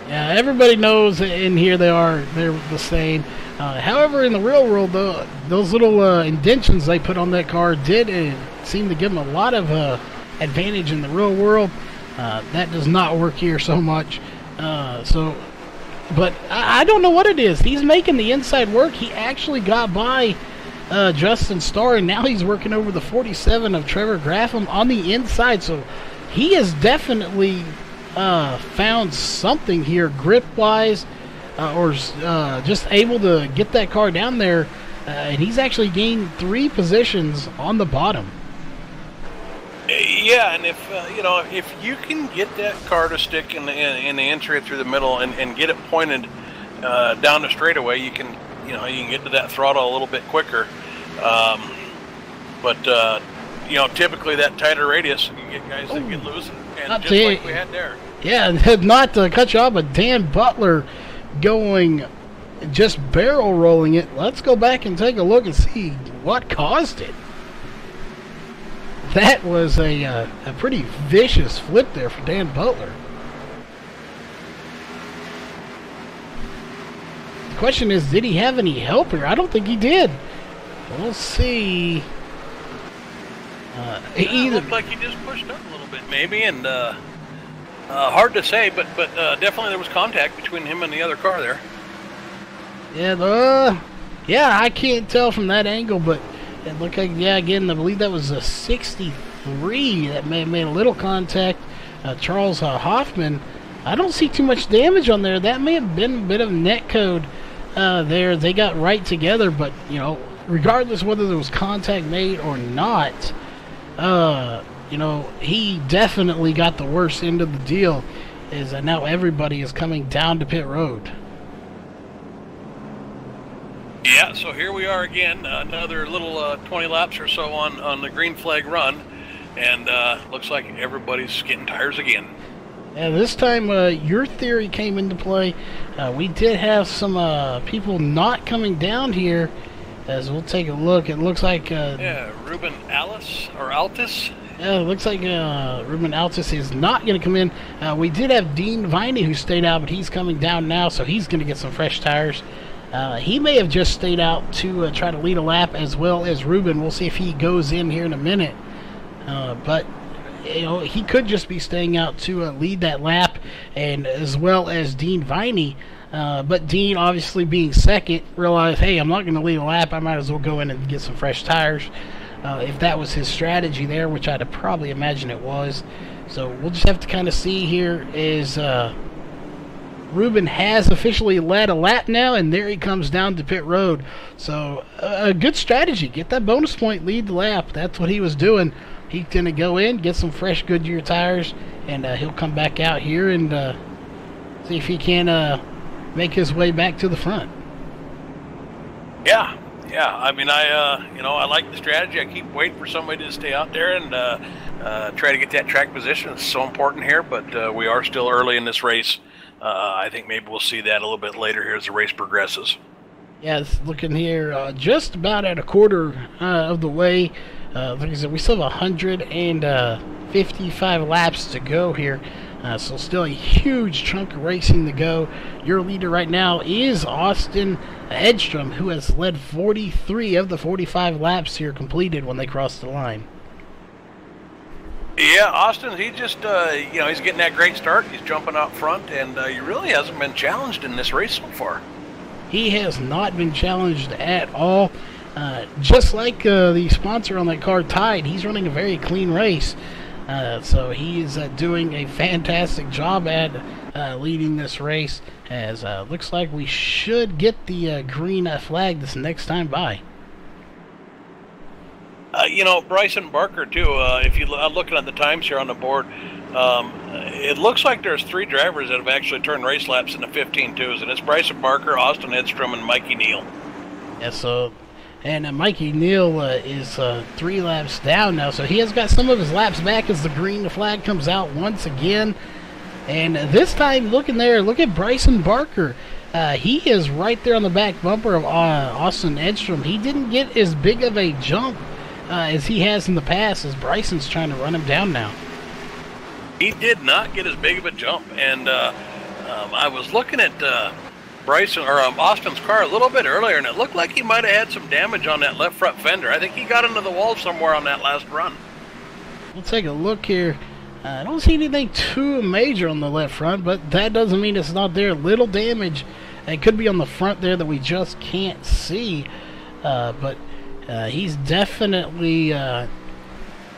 Yeah, everybody knows in here they're the same. However, in the real world, though, those little indentions they put on that car did seem to give them a lot of advantage in the real world. That does not work here so much. But I don't know what it is. He's making the inside work. He actually got by Justin Starr, and now he's working over the 47 of Trevor Graffam on the inside. So he has definitely found something here grip-wise, or just able to get that car down there. And he's actually gained 3 positions on the bottom. Yeah, and if you can get that car to stick in the entry through the middle and get it pointed down the straightaway, you can get to that throttle a little bit quicker. But typically that tighter radius, you get guys that get loose, and just like we had there. Yeah, not to cut you off, but Dan Butler going just barrel rolling it. Let's go back and take a look and see what caused it. That was a pretty vicious flip there for Dan Butler. The question is, did he have any help here? I don't think he did. We'll see. It looked like he just pushed up a little bit, maybe, and hard to say, but definitely there was contact between him and the other car there. Yeah, I can't tell from that angle, but it looked like, again, I believe that was a 63 that may have made a little contact. Charles Hoffman, I don't see too much damage on there. That may have been a bit of net code there. They got right together, but, regardless whether there was contact made or not, he definitely got the worst end of the deal, is that now everybody is coming down to pit road. Yeah, so here we are again, another little 20 laps or so on the green flag run, and looks like everybody's getting tires again. And this time your theory came into play. We did have some people not coming down here, as we'll take a look. It looks like... Ruben Altis? Yeah, it looks like Ruben Altis is not going to come in. We did have Dean Viney who stayed out, but he's coming down now, so he's going to get some fresh tires. He may have just stayed out to try to lead a lap, as well as Ruben. We'll see if he goes in here in a minute. But he could just be staying out to lead that lap, and as well as Dean Viney. But Dean, obviously being second, realized, hey, I'm not going to lead a lap. I might as well go in and get some fresh tires. If that was his strategy there, which I'd probably imagine it was. So we'll just have to kind of see here is... Ruben has officially led a lap now, and there he comes down to pit road. So, a good strategy. Get that bonus point, lead the lap. That's what he was doing. He's going to go in, get some fresh Goodyear tires, and he'll come back out here and see if he can make his way back to the front. Yeah. I mean, I like the strategy. I keep waiting for somebody to stay out there and try to get that track position. It's so important here, but we are still early in this race. I think maybe we'll see that a little bit later here as the race progresses. Yeah, it's looking here just about at a quarter of the way. Like I said, we still have 155 laps to go here. So still a huge chunk of racing to go. Your leader right now is Austin Edstrom, who has led 43 of the 45 laps here completed when they crossed the line. Yeah, Austin, he just, he's getting that great start. He's jumping out front, and he really hasn't been challenged in this race so far. He has not been challenged at all. Just like the sponsor on that car, Tide, he's running a very clean race. So he is doing a fantastic job at leading this race, as looks like we should get the green flag this next time by. Bryson Barker, too, if you looking at the times here on the board, it looks like there's 3 drivers that have actually turned race laps in the 15-2s, and it's Bryson Barker, Austin Edstrom, and Mikey Neal. Yeah, so, and Mikey Neal is 3 laps down now, so he has got some of his laps back as the green flag comes out once again. And this time, look at Bryson Barker. He is right there on the back bumper of Austin Edstrom. He didn't get as big of a jump as he has in the past, as Bryson's trying to run him down now. He did not get as big of a jump, and I was looking at Austin's car a little bit earlier, and it looked like he might have had some damage on that left front fender. I think he got into the wall somewhere on that last run. We'll take a look here. I don't see anything too major on the left front, but that doesn't mean it's not there. Little damage. It could be on the front there that we just can't see, but he's definitely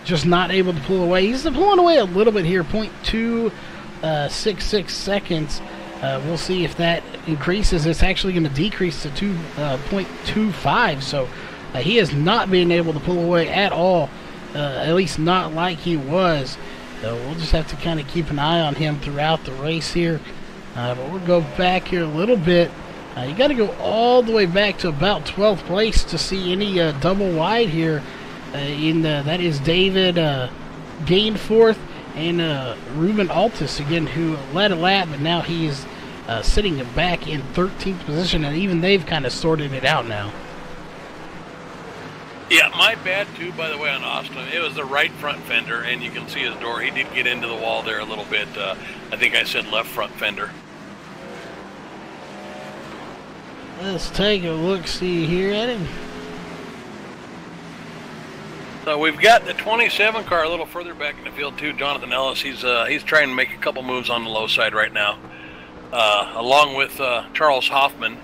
just not able to pull away. He's pulling away a little bit here, 0.266 seconds. We'll see if that increases. It's actually going to decrease to 0.25, so he has not been able to pull away at all, at least not like he was. So we'll just have to kind of keep an eye on him throughout the race here. But we'll go back here a little bit. You got to go all the way back to about 12th place to see any double wide here. That is David Gainforth and Ruben Altus again, who led a lap, but now he is sitting back in 13th position, and even they've kind of sorted it out now. Yeah, my bad too, by the way, on Austin. It was the right front fender, and you can see his door. He did get into the wall there a little bit. I think I said left front fender. Let's take a look-see here at him. So we've got the 27 car a little further back in the field too, Jonathan Ellis. He's trying to make a couple moves on the low side right now, along with Charles Hoffman.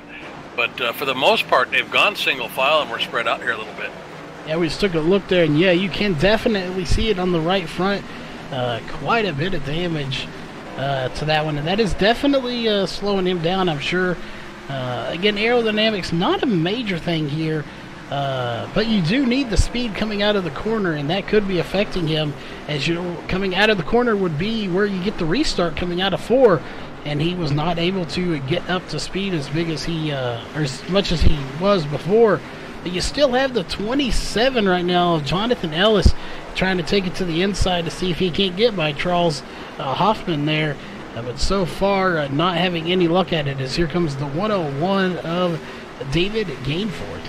But for the most part, they've gone single file, and we're spread out here a little bit. Yeah, we just took a look there, and yeah, you can definitely see it on the right front. Quite a bit of damage to that one, and that is definitely slowing him down, I'm sure. Again, aerodynamics, not a major thing here, but you do need the speed coming out of the corner, and that could be affecting him, as you know, coming out of the corner would be where you get the restart coming out of 4, and he was not able to get up to speed as big as he, or as much as he was before. But you still have the 27 right now of Jonathan Ellis trying to take it to the inside to see if he can't get by Charles Hoffman there. But so far, not having any luck at it, as here comes the 101 of David Gainforth.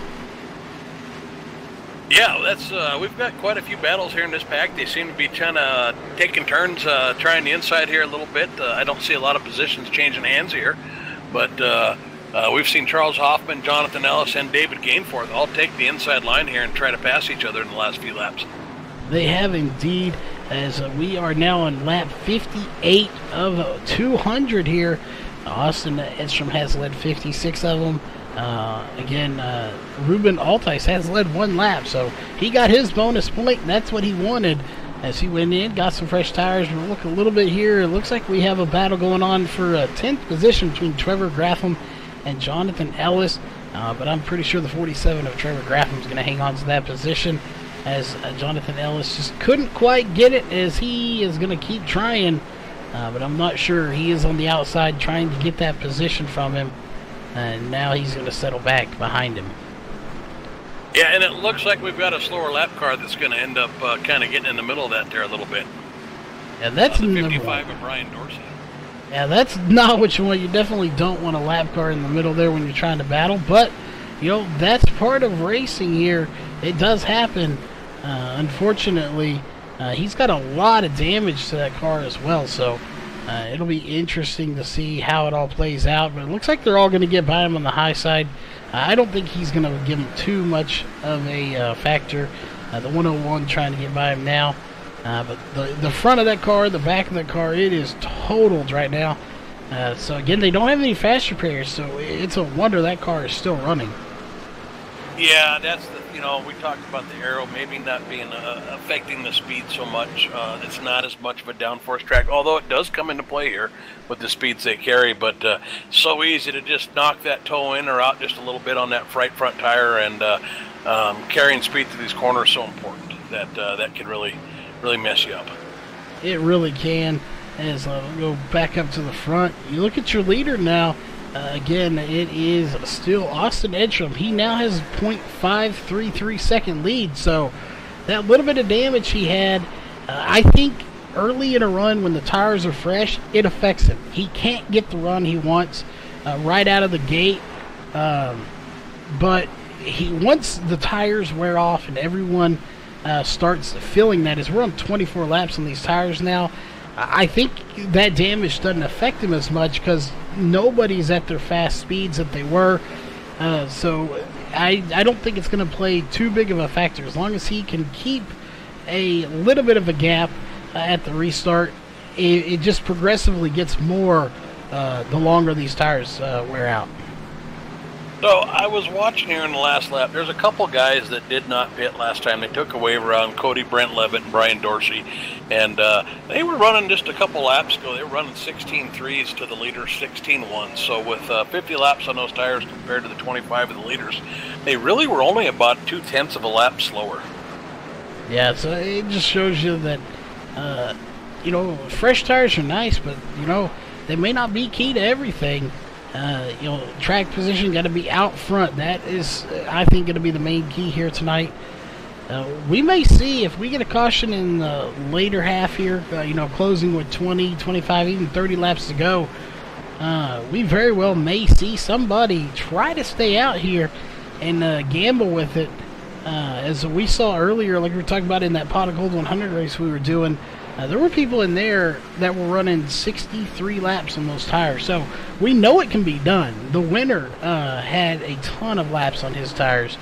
Yeah, that's we've got quite a few battles here in this pack. They seem to be taking turns trying the inside here a little bit. I don't see a lot of positions changing hands here, but we've seen Charles Hoffman, Jonathan Ellis, and David Gainforth all take the inside line here and try to pass each other in the last few laps. They have indeed, as we are now on lap 58 of 200 here. Austin Edstrom has led 56 of them. Ruben Altis has led 1 lap, so he got his bonus point, and that's what he wanted as he went in, got some fresh tires. We'll look a little bit here. It looks like we have a battle going on for 10th position between Trevor Graffam and Jonathan Ellis, but I'm pretty sure the 47 of Trevor Graffam is going to hang on to that position, as Jonathan Ellis just couldn't quite get it, as he is going to keep trying but I'm not sure. He is on the outside trying to get that position from him, and now he's going to settle back behind him. Yeah, and it looks like we've got a slower lap car that's going to end up kind of getting in the middle of that there a little bit. Yeah, that's the 55 of Brian Dorsey. Yeah, that's not what you want. You definitely don't want a lap car in the middle there when you're trying to battle, but, you know, that's part of racing here. It does happen. Unfortunately, he's got a lot of damage to that car as well, so it'll be interesting to see how it all plays out, but it looks like they're all going to get by him on the high side. I don't think he's going to give him too much of a factor. The 101 trying to get by him now. But the front of that car, the back of that car, it is totaled right now. So again, they don't have any fast repairs, so it's a wonder that car is still running. Yeah, that's we talked about the aero maybe not being affecting the speed so much. It's not as much of a downforce track, although it does come into play here with the speeds they carry. But so easy to just knock that toe in or out just a little bit on that right front tire, and carrying speed through these corners is so important that that can really mess you up. It really can. As we go back up to the front, you look at your leader now. Again, it is still Austin Edstrom. He now has a 0.533 second lead, so that little bit of damage he had, I think early in a run when the tires are fresh, it affects him. He can't get the run he wants right out of the gate, but once the tires wear off and everyone starts feeling that, as we're on 24 laps on these tires now, I think that damage doesn't affect him as much because nobody's at their fast speeds that they were. So I don't think it's going to play too big of a factor. As long as he can keep a little bit of a gap at the restart, it just progressively gets more the longer these tires wear out. So I was watching here in the last lap. There's a couple guys that did not pit last time. They took a waiver on Cody Brent Levitt and Brian Dorsey, and they were running just a couple laps ago. They were running 16.3s to the leader 16.1s. So with 50 laps on those tires compared to the 25 of the leaders, they really were only about 0.2 of a lap slower. Yeah, so it just shows you that fresh tires are nice, but they may not be key to everything. Track position got to be out front. That is, I think, going to be the main key here tonight. We may see, if we get a caution in the later half here, closing with 20, 25, even 30 laps to go, we very well may see somebody try to stay out here and gamble with it. As we saw earlier, like we were talking about in that Pot of Gold 100 race we were doing, there were people in there that were running 63 laps on those tires. So we know it can be done. The winner had a ton of laps on his tires.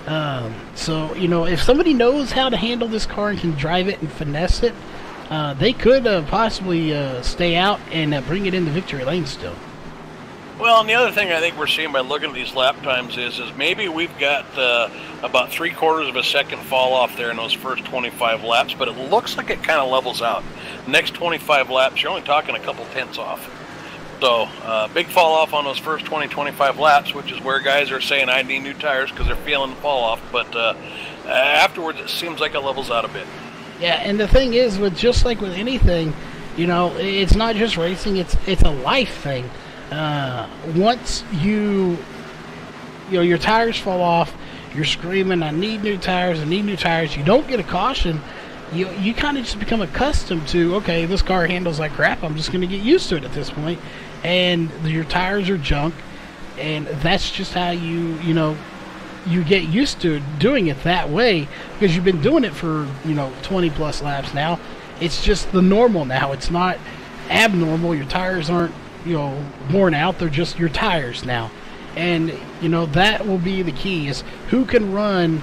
So, if somebody knows how to handle this car and can drive it and finesse it, they could possibly stay out and bring it into victory lane still. Well, and the other thing I think we're seeing by looking at these lap times is maybe we've got about 3/4 of a second fall off there in those first 25 laps, but it looks like it kind of levels out. Next 25 laps, you're only talking a couple tenths off. So, big fall off on those first 25 laps, which is where guys are saying, I need new tires because they're feeling the fall off, but afterwards it seems like it levels out a bit. Yeah, and the thing is, just like with anything, it's not just racing, it's a life thing. Once your tires fall off, you're screaming, I need new tires, you don't get a caution, you kind of just become accustomed to, okay, this car handles like crap, I'm just going to get used to it at this point, and your tires are junk, and that's just how you get used to doing it that way, because you've been doing it for 20 plus laps now. It's just the normal now. It's not abnormal. Your tires aren't worn out, they're just your tires now. And that will be the key, is who can run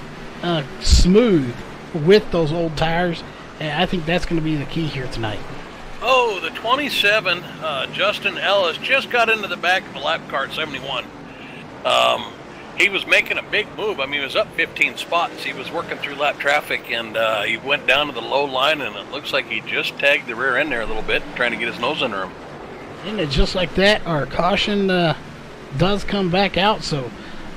smooth with those old tires. And I think that's going to be the key here tonight. Oh, the 27 Justin Ellis just got into the back of the lap car at 71. He was making a big move. I mean, he was up 15 spots. He was working through lap traffic, and he went down to the low line, and it looks like he just tagged the rear end there a little bit, trying to get his nose under him. And it's just like that, our caution does come back out, so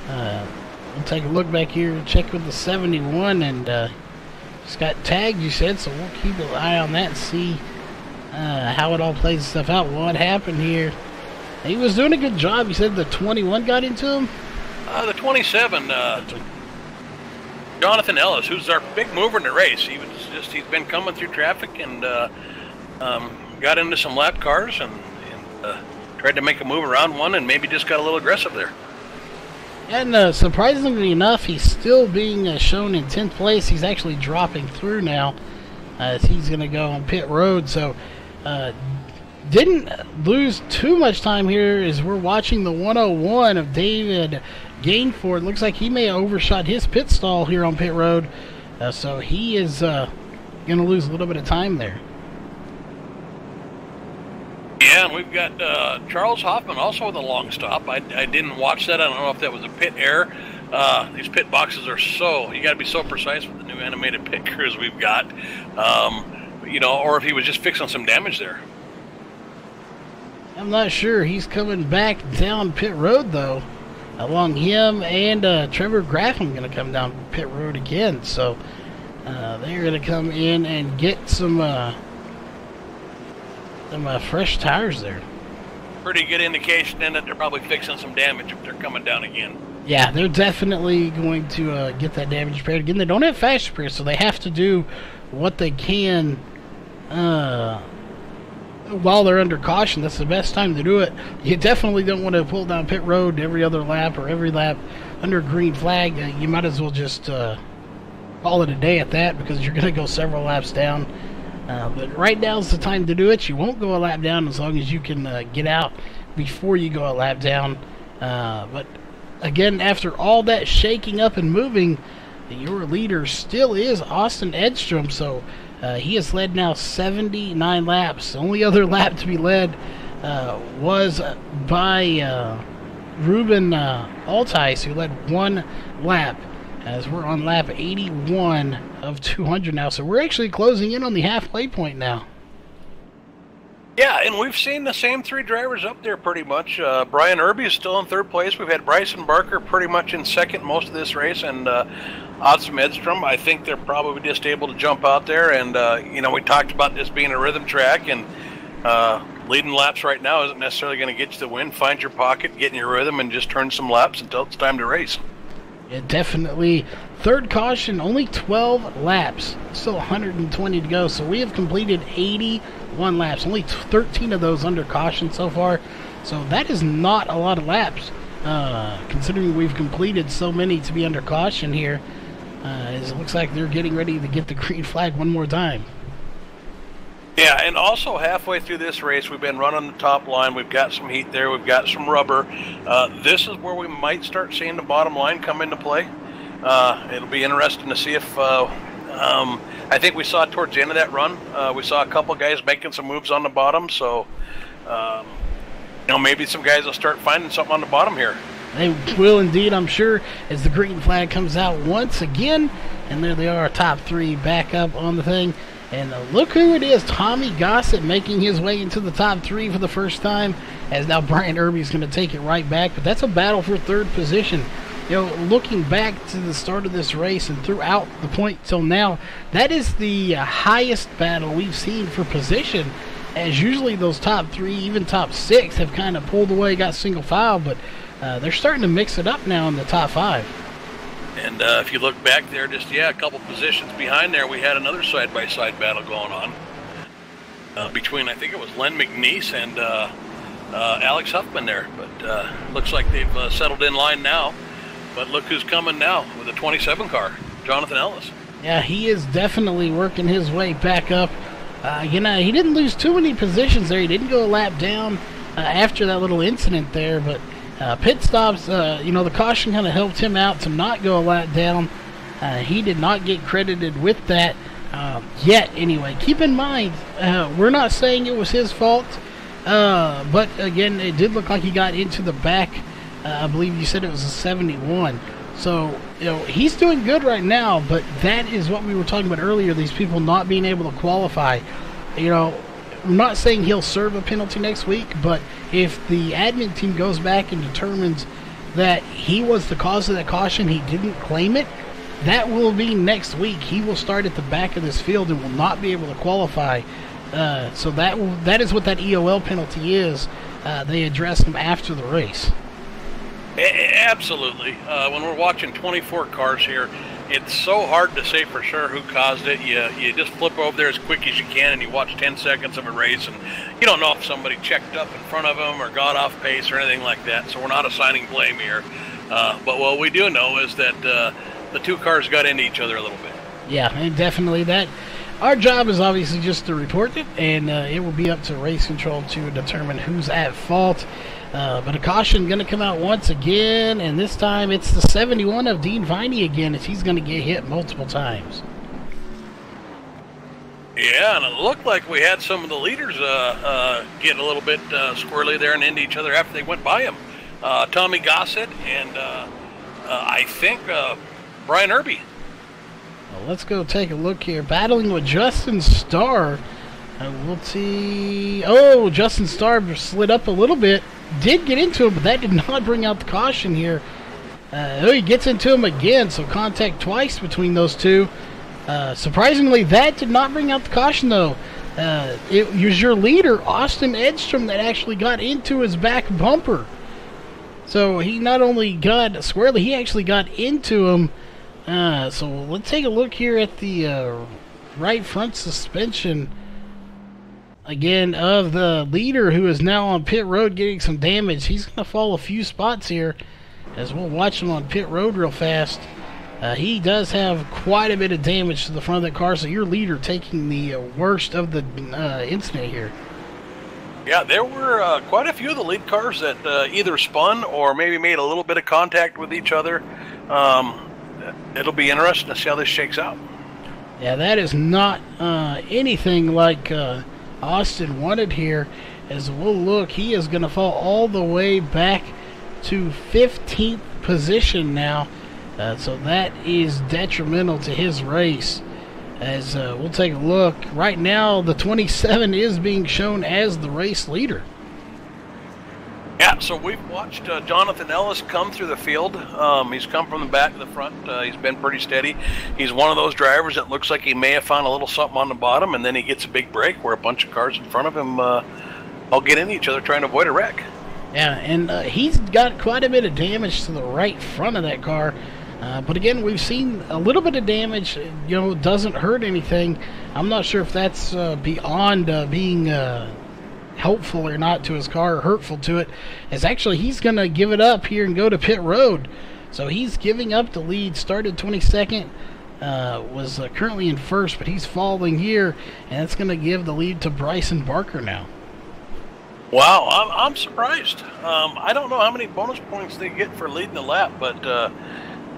we'll take a look back here and check with the 71, and it's got tagged, you said, so we'll keep an eye on that and see how it all plays stuff out. What happened here? He was doing a good job. You said the 21 got into him? The 27, Jonathan Ellis, who's our big mover in the race. He's been coming through traffic and got into some lap cars and tried to make a move around one and maybe just got a little aggressive there. And surprisingly enough, he's still being shown in 10th place. He's actually dropping through now as he's going to go on pit road. So didn't lose too much time here as we're watching the 101 of David Gainford. Looks like he may have overshot his pit stall here on pit road. So he is going to lose a little bit of time there. Yeah, and we've got Charles Hoffman also with a long stop. I didn't watch that. I don't know if that was a pit error. These pit boxes are you got to be so precise with the new animated pit crews we've got. Or if he was just fixing some damage there. I'm not sure. He's coming back down pit road, though. Along him and Trevor Graffin going to come down pit road again. So they're going to come in and get some fresh tires there. Pretty good indication then that they're probably fixing some damage if they're coming down again. Yeah, they're definitely going to get that damage repaired again. They don't have fast repair, so they have to do what they can while they're under caution. That's the best time to do it. You definitely don't want to pull down pit road every other lap or every lap under green flag. You might as well just call it a day at that because you're going to go several laps down. But right now is the time to do it. You won't go a lap down as long as you can get out before you go a lap down. But again, after all that shaking up and moving, your leader still is Austin Edstrom. So he has led now 79 laps. The only other lap to be led was by Ruben Altice, who led one lap, as we're on lap 81 of 200 now. So we're actually closing in on the halfway point now. Yeah, and we've seen the same three drivers up there pretty much. Brian Irby is still in third place. We've had Bryson Barker pretty much in second most of this race, and Austin Edstrom, I think they're probably just able to jump out there. And, we talked about this being a rhythm track, and leading laps right now isn't necessarily going to get you the win. Find your pocket, get in your rhythm, and just turn some laps until it's time to race. Yeah, definitely. Third caution, only 12 laps. Still 120 to go. So we have completed 81 laps. Only 13 of those under caution so far. So that is not a lot of laps, considering we've completed so many to be under caution here. As it looks like they're getting ready to get the green flag one more time. Yeah, and also halfway through this race, we've been running the top line. We've got some heat there. We've got some rubber. This is where we might start seeing the bottom line come into play. It'll be interesting to see if I think we saw towards the end of that run, we saw a couple guys making some moves on the bottom. So, maybe some guys will start finding something on the bottom here. They will indeed, I'm sure, as the green flag comes out once again. And there they are, top three back up on the thing. And look who it is, Tommy Gossett making his way into the top three for the first time, as now Brian Irby is going to take it right back. But that's a battle for third position. Looking back to the start of this race and throughout the point till now, that is the highest battle we've seen for position, as usually those top three, even top six, have kind of pulled away, got single file, but they're starting to mix it up now in the top five. And if you look back there, a couple positions behind there, we had another side-by-side battle going on between, I think it was Len McNeese and Alex Huffman there. But looks like they've settled in line now. But look who's coming now with a 27 car, Jonathan Ellis. Yeah, he is definitely working his way back up. He didn't lose too many positions there. He didn't go a lap down after that little incident there, but pit stops, the caution kind of helped him out to not go a lap down. He did not get credited with that yet anyway. Keep in mind, we're not saying it was his fault, but again, it did look like he got into the back. I believe you said it was a 71. So, he's doing good right now, but that is what we were talking about earlier, these people not being able to qualify. I'm not saying he'll serve a penalty next week, but if the admin team goes back and determines that he was the cause of that caution, he didn't claim it, that will be next week. He will start at the back of this field and will not be able to qualify So that is what that EOL penalty is. They addressed them after the race. Absolutely. When we're watching 24 cars here, it's so hard to say for sure who caused it. You just flip over there as quick as you can and you watch 10 seconds of a race, and you don't know if somebody checked up in front of them or got off pace or anything like that, so we're not assigning blame here. But what we do know is that the two cars got into each other a little bit. Yeah, and definitely that. Our job is obviously just to report it, and it will be up to race control to determine who's at fault. But a caution going to come out once again, and this time it's the 71 of Dean Viney again, as he's going to get hit multiple times. Yeah, and it looked like we had some of the leaders get a little bit squirrely there and into each other after they went by him. Tommy Gossett and I think Brian Irby. Well, let's go take a look here. Battling with Justin Starr. We'll see. Oh, Justin Starr slid up a little bit. Did get into him, but that did not bring out the caution here. He gets into him again, so contact twice between those two. Surprisingly, that did not bring out the caution, though. It was your leader, Austin Edstrom, that actually got into his back bumper. So he not only got squarely, he actually got into him. So let's take a look here at the right front suspension again of the leader, who is now on pit road getting some damage. He's going to fall a few spots here as we'll watch him on pit road real fast. He does have quite a bit of damage to the front of that car, so your leader taking the worst of the incident here. Yeah, there were quite a few of the lead cars that either spun or maybe made a little bit of contact with each other. It'll be interesting to see how this shakes out. Yeah, that is not anything like Austin wanted here. As we'll look, he is going to fall all the way back to 15th position now. So that is detrimental to his race. As we'll take a look, right now the 27 is being shown as the race leader. Yeah, so we've watched Jonathan Ellis come through the field. He's come from the back to the front. He's been pretty steady. He's one of those drivers that looks like he may have found a little something on the bottom, and then he gets a big break where a bunch of cars in front of him all get into each other trying to avoid a wreck. Yeah, and he's got quite a bit of damage to the right front of that car. But again, we've seen a little bit of damage. Doesn't hurt anything. I'm not sure if that's beyond being helpful or not to his car, or hurtful to it. As actually he's going to give it up here and go to pit road. So he's giving up the lead. Started 22nd, was currently in first, but he's falling here, and that's going to give the lead to Bryson Barker now. Wow, I'm surprised. I don't know how many bonus points they get for leading the lap, but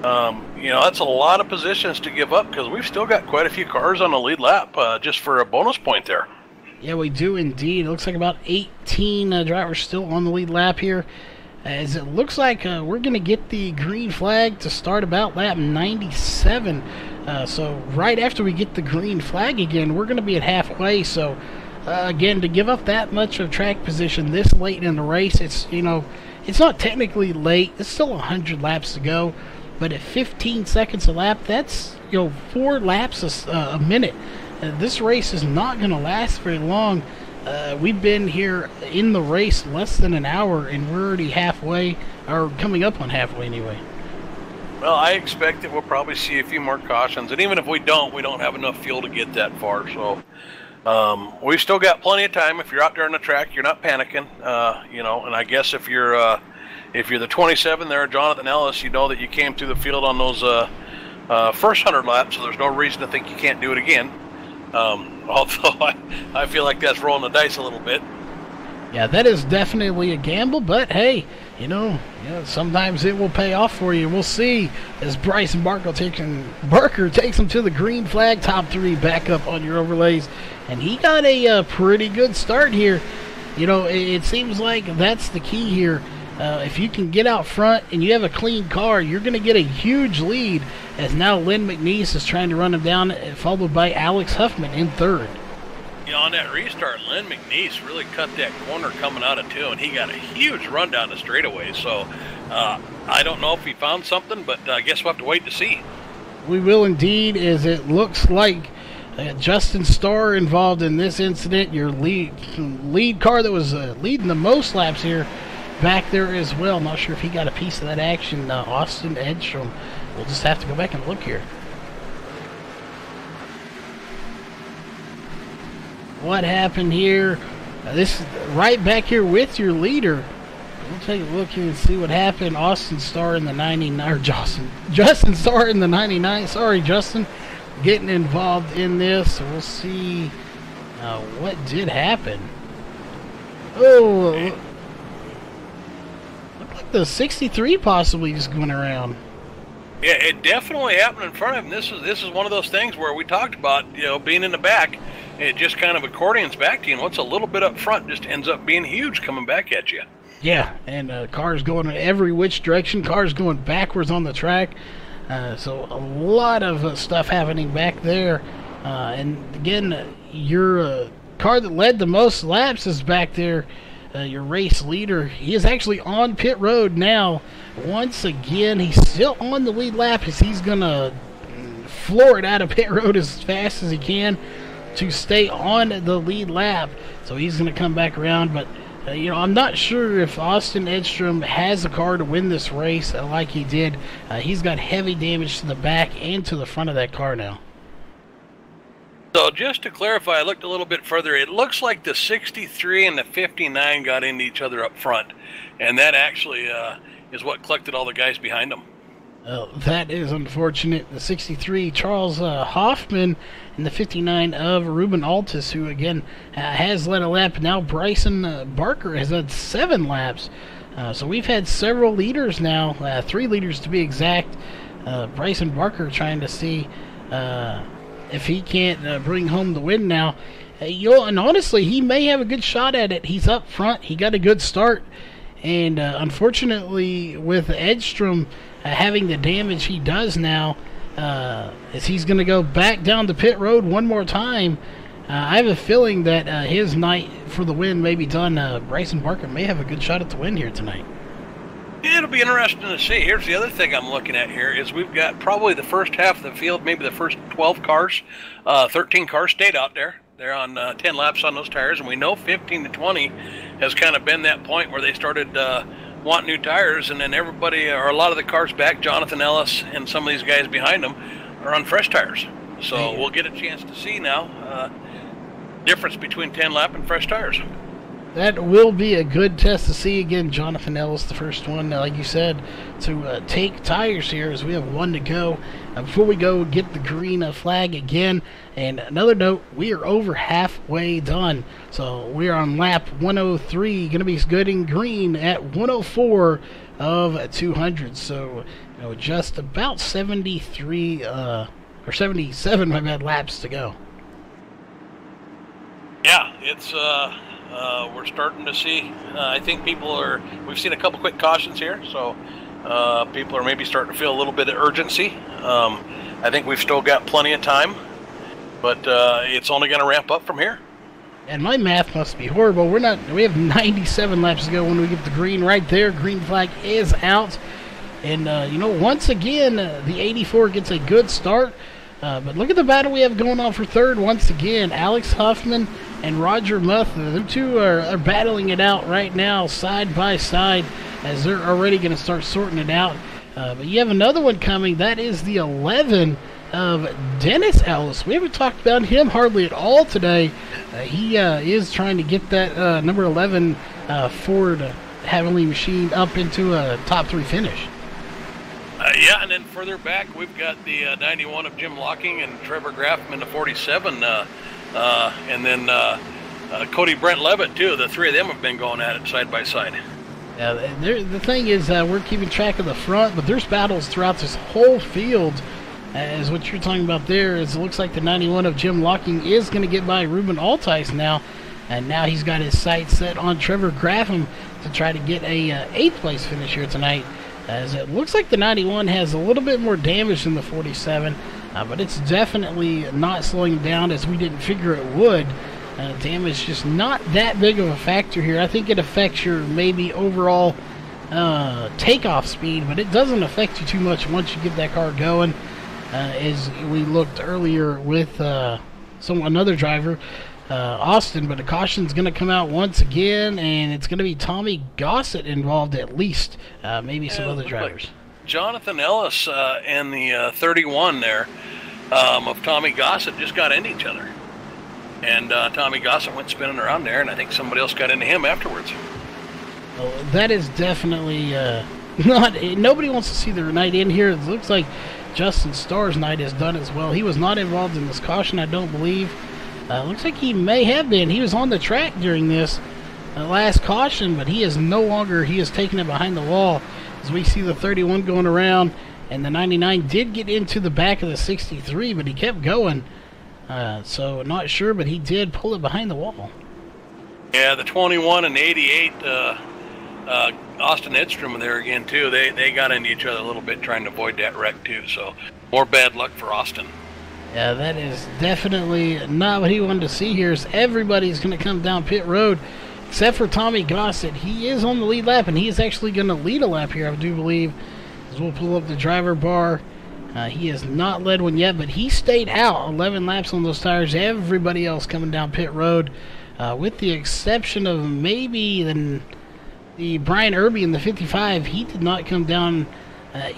that's a lot of positions to give up, because we've still got quite a few cars on the lead lap just for a bonus point there. Yeah, we do indeed. It looks like about 18 drivers still on the lead lap here. As it looks like we're going to get the green flag to start about lap 97. So right after we get the green flag again, we're going to be at halfway. So again, to give up that much of track position this late in the race, it's not technically late. It's still 100 laps to go. But at 15 seconds a lap, that's 4 laps a minute. This race is not going to last very long. We've been here in the race less than an hour, and we're already halfway, or coming up on halfway anyway. Well, I expect that we'll probably see a few more cautions, and even if we don't have enough fuel to get that far. So we've still got plenty of time. If you're out there on the track, you're not panicking. And I guess if you're the 27 there, Jonathan Ellis, you know that you came through the field on those first 100 laps, so there's no reason to think you can't do it again. Although I feel like that's rolling the dice a little bit. Yeah, that is definitely a gamble, but hey, sometimes it will pay off for you. We'll see as Bryson Barker takes him to the green flag, top 3 back up on your overlays, and he got a pretty good start here. It seems like that's the key here. If you can get out front and you have a clean car, you're going to get a huge lead, as now Lynn McNeese is trying to run him down, followed by Alex Huffman in third. On that restart, Lynn McNeese really cut that corner coming out of 2, and he got a huge run down the straightaway. So I don't know if he found something, but I guess we'll have to wait to see. We will indeed, as it looks like Justin Starr involved in this incident. Your lead car that was leading the most laps here back there as well. Not sure if he got a piece of that action. Austin Edstrom. We'll just have to go back and look here. What happened here? This is right back here with your leader. We'll take a look here and see what happened. Austin Starr in the 99, or Justin Starr in the 99. Sorry, Justin, getting involved in this. So we'll see what did happen. Oh, looked like the 63 possibly just going around. Yeah, it definitely happened in front of him. This is one of those things where we talked about, being in the back. It just kind of accordions back to you, and what's a little bit up front just ends up being huge coming back at you. Yeah, and cars going in every which direction. Cars going backwards on the track. So a lot of stuff happening back there. And again, your car that led the most laps is back there. Your race leader. He is actually on pit road now. Once again, he's still on the lead lap as he's going to floor it out of pit road as fast as he can to stay on the lead lap. So he's going to come back around, but I'm not sure if Austin Edstrom has a car to win this race like he did. He's got heavy damage to the back and to the front of that car now. So just to clarify, I looked a little bit further. It looks like the 63 and the 59 got into each other up front, and that actually is what collected all the guys behind them. That is unfortunate. The 63, Charles Hoffman, and the 59 of Ruben Altus, who again has led a lap. Now Bryson Barker has had 7 laps. So we've had several leaders now, 3 leaders to be exact. Bryson Barker trying to see if he can't bring home the win now. And honestly, he may have a good shot at it. He's up front. He got a good start. And unfortunately, with Edstrom having the damage he does now, as he's going to go back down the pit road one more time, I have a feeling that his night for the win may be done. Bryson Barker may have a good shot at the win here tonight. Yeah, it'll be interesting to see. Here's the other thing I'm looking at here is we've got probably the first half of the field, maybe the first 12 cars, 13 cars stayed out there. They're on 10 laps on those tires, and we know 15 to 20 has kind of been that point where they started wanting new tires, and then everybody, or a lot of the cars back, Jonathan Ellis and some of these guys behind them, are on fresh tires. So we'll get a chance to see now difference between 10 lap and fresh tires. That will be a good test to see. Again, Jonathan Ellis, the first one, like you said, to take tires here as we have 1 to go. Before we go, get the green flag again. And another note, we are over halfway done. So we are on lap 103, going to be good in green at 104 of 200. So just about 73 or 77, my bad, laps to go. Yeah, it's we're starting to see. I think we've seen a couple quick cautions here, so people are maybe starting to feel a little bit of urgency. I think we've still got plenty of time, but it's only going to ramp up from here. And my math must be horrible. We have 97 laps to go when we get the green right there. Green flag is out. And, once again, the 84 gets a good start. But look at the battle we have going on for third once again. Alex Huffman and Roger Muth, them two are battling it out right now, side by side, as they're already going to start sorting it out. But you have another one coming. That is the 11 of Dennis Ellis. We haven't talked about him hardly at all today. He is trying to get that number 11 Ford Heavenly Machine up into a top 3 finish. Yeah, and then further back, we've got the 91 of Jim Locking and Trevor Graffman, the 47, and then Cody Brent Levitt, too. The 3 of them have been going at it side by side. The thing is, we're keeping track of the front, but there's battles throughout this whole field. As what you're talking about there is, it looks like the 91 of Jim Locking is going to get by Ruben Altice now, and now he's got his sights set on Trevor Graffam to try to get a 8th place finish here tonight. As it looks like the 91 has a little bit more damage than the 47, but it's definitely not slowing down as we didn't figure it would. Damage just not that big of a factor here. I think it affects your maybe overall takeoff speed, but it doesn't affect you too much once you get that car going. As we looked earlier with another driver, Austin, but the caution's going to come out once again, and it's going to be Tommy Gossett involved at least, maybe some other drivers. Like Jonathan Ellis and the 31 there of Tommy Gossett just got into each other. And Tommy Gossett went spinning around there, and I think somebody else got into him afterwards. Well, that is definitely nobody wants to see their night in here. It looks like Justin Starr's night is done as well. He was not involved in this caution, I don't believe. Looks like he may have been. He was on the track during this last caution, but he is no longer. He is taking it behind the wall as we see the 31 going around, and the 99 did get into the back of the 63, but he kept going. So not sure, but he did pull it behind the wall. Yeah, the 21 and 88, Austin Edstrom there again too. They got into each other a little bit trying to avoid that wreck too. So more bad luck for Austin. Yeah, that is definitely not what he wanted to see here. Is everybody's going to come down pit road, except for Tommy Gossett. He is on the lead lap, and he is actually going to lead a lap here, I do believe. As we'll pull up the driver bar. He has not led one yet, but he stayed out 11 laps on those tires. Everybody else coming down pit road, with the exception of maybe the Brian Irby in the 55. He did not come down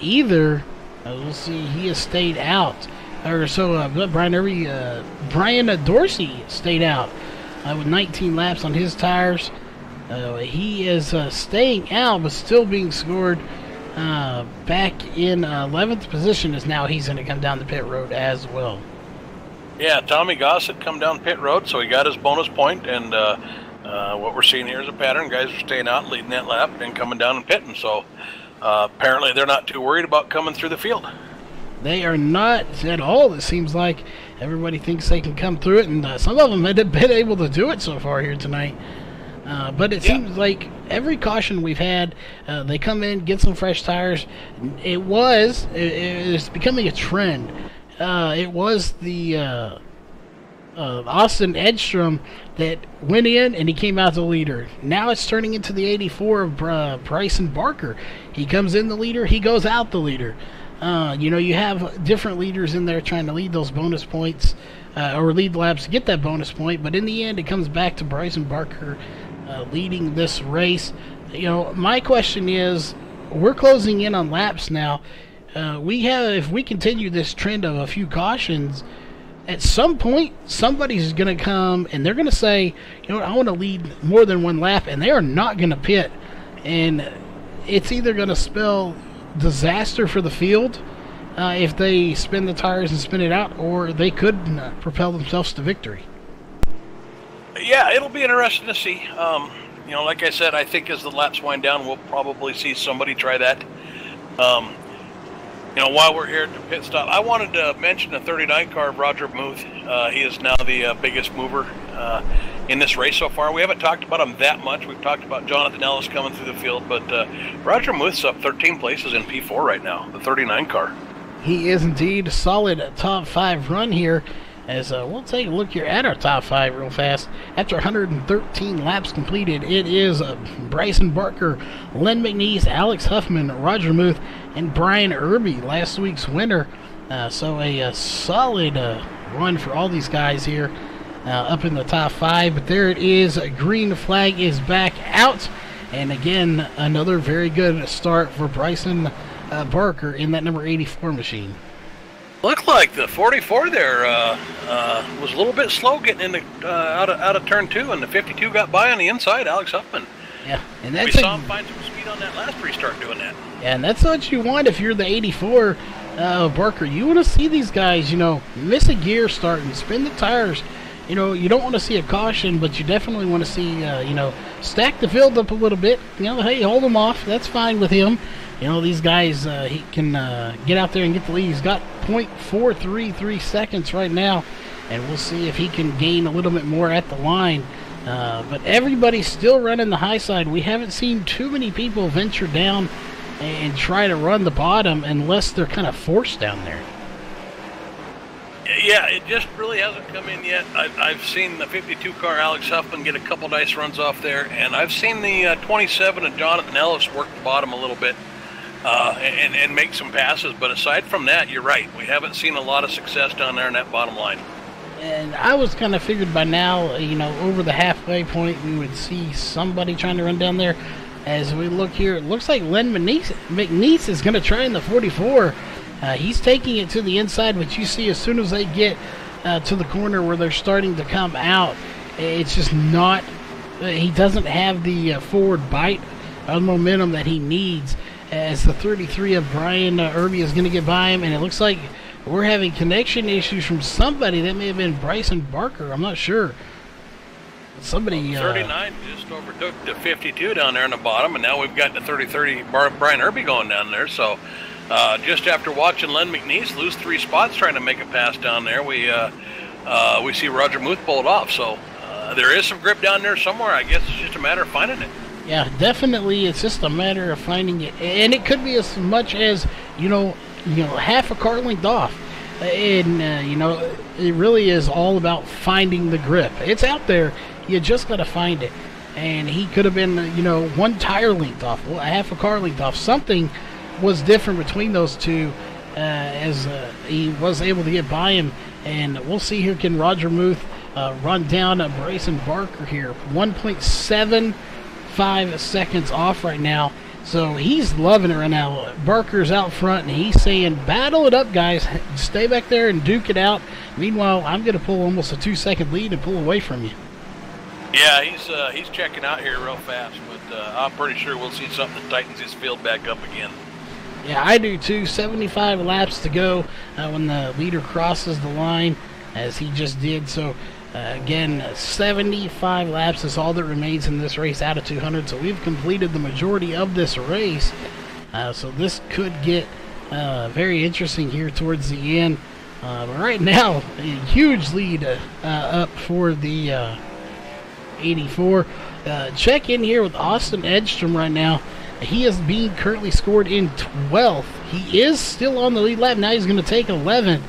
either. We'll see. He has stayed out. Brian Irby, Brian Dorsey stayed out with 19 laps on his tires. He is staying out, but still being scored back in 11th position, as now he's going to come down the pit road as well. Yeah, Tommy Gossett come down pit road, so he got his bonus point, and what we're seeing here is a pattern. Guys are staying out, leading that lap, and coming down and pitting. So apparently they're not too worried about coming through the field. They are not at all. It seems like everybody thinks they can come through it, and some of them have been able to do it so far here tonight. But it seems like every caution we've had, they come in, get some fresh tires. It's becoming a trend. It was the Austin Edstrom that went in and he came out the leader. Now it's turning into the 84 of Bryson Barker. He comes in the leader, he goes out the leader. You have different leaders in there trying to lead those bonus points or lead laps to get that bonus point, but in the end it comes back to Bryson Barker leading this race. My question is, we're closing in on laps now. If we continue this trend of a few cautions, at some point somebody's going to come and they're going to say, I want to lead more than one lap, and they are not going to pit, and it's either going to spell disaster for the field if they spin the tires and spin it out, or they could propel themselves to victory. Yeah, it'll be interesting to see. Like I said, I think as the laps wind down, we'll probably see somebody try that. While we're here at the pit stop, I wanted to mention the 39 car of Roger Muth. He is now the biggest mover in this race so far. We haven't talked about him that much. We've talked about Jonathan Ellis coming through the field, but Roger Muth's up 13 places in P4 right now, the 39 car. He is indeed a solid top 5 run here, as we'll take a look here at our top 5 real fast. After 113 laps completed, it is Bryson Barker, Len McNeese, Alex Huffman, Roger Muth, and Brian Irby, last week's winner. So a solid run for all these guys here up in the top 5. But there it is. A green flag is back out. And again, another very good start for Bryson Barker in that number 84 machine. Looked like the 44 there was a little bit slow getting into out of turn 2, and the 52 got by on the inside, Alex Huffman. Yeah, and we saw him find some speed on that last restart doing that. Yeah, and that's what you want if you're the 84 Barker. You want to see these guys, miss a gear start and spin the tires. You don't want to see a caution, but you definitely want to see, stack the field up a little bit. Hey, hold him off. That's fine with him. These guys, he can get out there and get the lead. He's got .433 seconds right now, and we'll see if he can gain a little bit more at the line. But everybody's still running the high side. We haven't seen too many people venture down and try to run the bottom unless they're kind of forced down there. Yeah, it just really hasn't come in yet. I've seen the 52 car Alex Huffman get a couple nice runs off there, and I've seen the 27 of Jonathan Ellis work the bottom a little bit and make some passes. But aside from that, you're right. We haven't seen a lot of success down there in that bottom line. And I was kind of figured by now, you know, over the halfway point, we would see somebody trying to run down there. As we look here, it looks like Len McNeese is going to try in the 44. He's taking it to the inside, but you see as soon as they get to the corner where they're starting to come out, it's just not, he doesn't have the forward bite of momentum that he needs, as the 33 of Brian Irby is going to get by him, and it looks like we're having connection issues from somebody. That may have been Bryson Barker. I'm not sure. Somebody. 39 just overtook the 52 down there in the bottom, and now we've got the 30 Brian Irby going down there. So just after watching Len McNeese lose 3 spots trying to make a pass down there, we see Roger Muth pull it off. So there is some grip down there somewhere. I guess it's just a matter of finding it. Yeah, definitely. It's just a matter of finding it, and it could be as much as half a car length off. And it really is all about finding the grip. It's out there. You just got to find it. And he could have been, 1 tire length off, half a car length off. Something was different between those two, as he was able to get by him. And we'll see here, can Roger Muth run down Bryson Barker here. 1.75 seconds off right now. So he's loving it right now. Barker's out front, and he's saying, battle it up, guys. Stay back there and duke it out. Meanwhile, I'm going to pull almost a 2-second lead and pull away from you. Yeah, he's checking out here real fast, but I'm pretty sure we'll see something that tightens his field back up again. Yeah, I do too. 75 laps to go when the leader crosses the line, as he just did. So, again, 75 laps is all that remains in this race out of 200. So we've completed the majority of this race. So this could get very interesting here towards the end. But right now, a huge lead up for the 84. Check in here with Austin Edstrom right now. He is being currently scored in 12th. He is still on the lead lap. Now he's going to take 11th.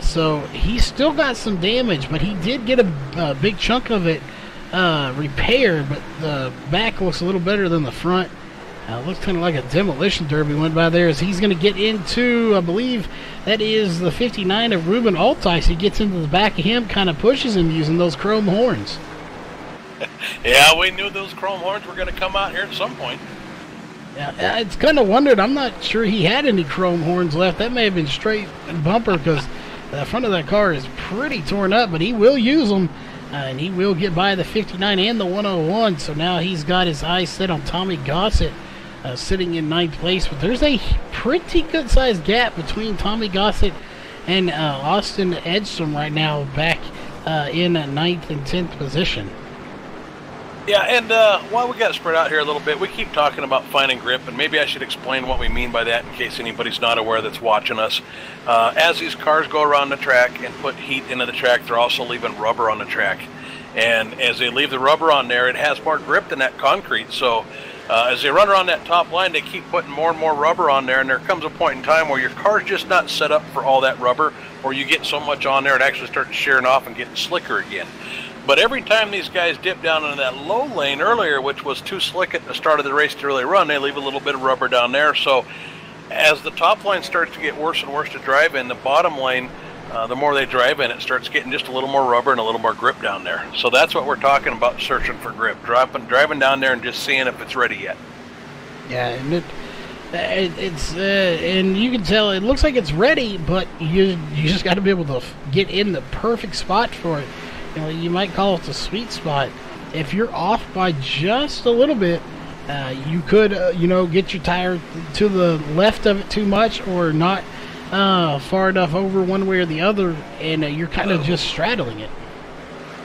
So he's still got some damage, but he did get a big chunk of it repaired, but the back looks a little better than the front. Looks kind of like a demolition derby went by there, as he's going to get into, I believe, that is the 59 of Ruben Altice. He gets into the back of him, kind of pushes him using those chrome horns. Yeah, we knew those chrome horns were going to come out here at some point. Yeah, it's kind of wondered. I'm not sure he had any chrome horns left. That may have been straight bumper, because the front of that car is pretty torn up, but he will use them, and he will get by the 59 and the 101. So now he's got his eyes set on Tommy Gossett, sitting in 9th place. But there's a pretty good-sized gap between Tommy Gossett and Austin Edstrom right now, back in 9th and 10th position. Yeah, and while we got to spread out here a little bit, we keep talking about finding grip, and maybe I should explain what we mean by that in case anybody's not aware that's watching us. As these cars go around the track and put heat into the track, they're also leaving rubber on the track. And as they leave the rubber on there, it has more grip than that concrete. So as they run around that top line, they keep putting more and more rubber on there, and there comes a point in time where your car's just not set up for all that rubber, or you get so much on there it actually starts shearing off and getting slicker again. But every time these guys dip down into that low lane earlier, which was too slick at the start of the race to really run, they leave a little bit of rubber down there. So as the top line starts to get worse and worse to drive in, the bottom lane, the more they drive in, it starts getting just a little more rubber and a little more grip down there. So that's what we're talking about, searching for grip. Driving down there and just seeing if it's ready yet. Yeah, and it's and you can tell it looks like it's ready, but you just got to be able to get in the perfect spot for it. You might call it the sweet spot. If you're off by just a little bit, you could, get your tire to the left of it too much, or not far enough over one way or the other, and you're kind of just straddling it.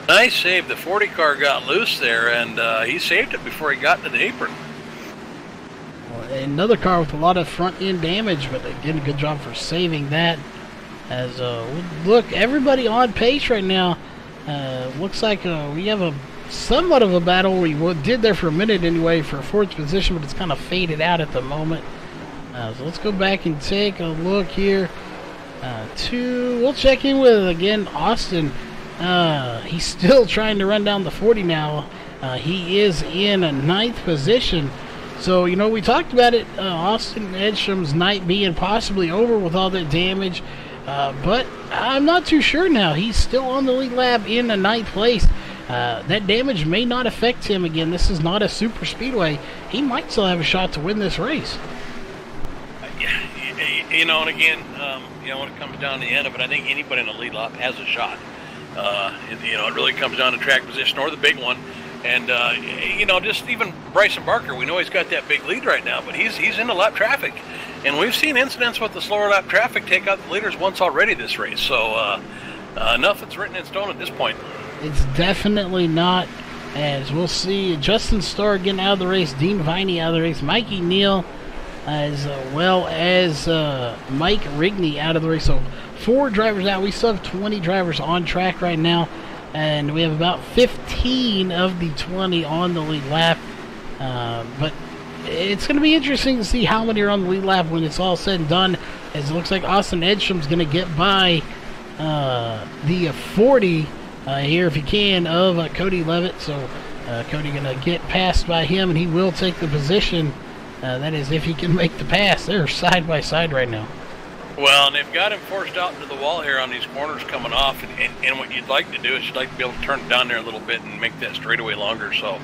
Nice save. The 40 car got loose there, and he saved it before he got to the apron. Well, another car with a lot of front end damage, but again, a good job for saving that. As look, everybody on pace right now. Looks like we have a somewhat of a battle. We did there for a minute anyway for 4th position, but it's kind of faded out at the moment. So let's go back and take a look here. We'll check in with, again, Austin. He's still trying to run down the 40 now. He is in a 9th position. So, we talked about it, Austin Edstrom's night being possibly over with all that damage. But I'm not too sure now. He's still on the lead lap in the 9th place. That damage may not affect him again. This is not a super speedway. He might still have a shot to win this race. You know, and again, you know, when it comes down to the end of it, I think anybody in the lead lap has a shot. You know, it really comes down to track position or the big one. And, you know, just even Bryson Barker, we know he's got that big lead right now, but he's in the lap traffic. And we've seen incidents with the slower lap traffic take out the leaders once already this race. So nothing's written in stone at this point. It's definitely not, as we'll see Justin Starr getting out of the race, Dean Viney out of the race, Mikey Neal, as well as Mike Rigney out of the race. So 4 drivers out. We still have 20 drivers on track right now, and we have about 15 of the 20 on the lead lap. But it's going to be interesting to see how many are on the lead lap when it's all said and done, as it looks like Austin Edstrom's going to get by the 40 here, if he can, of Cody Levitt. So Cody going to get passed by him, and he will take the position. That is, if he can make the pass. They're side by side right now. Well, and they've got him forced out into the wall here on these corners coming off, and what you'd like to do is you'd like to be able to turn it down there a little bit and make that straightaway longer. So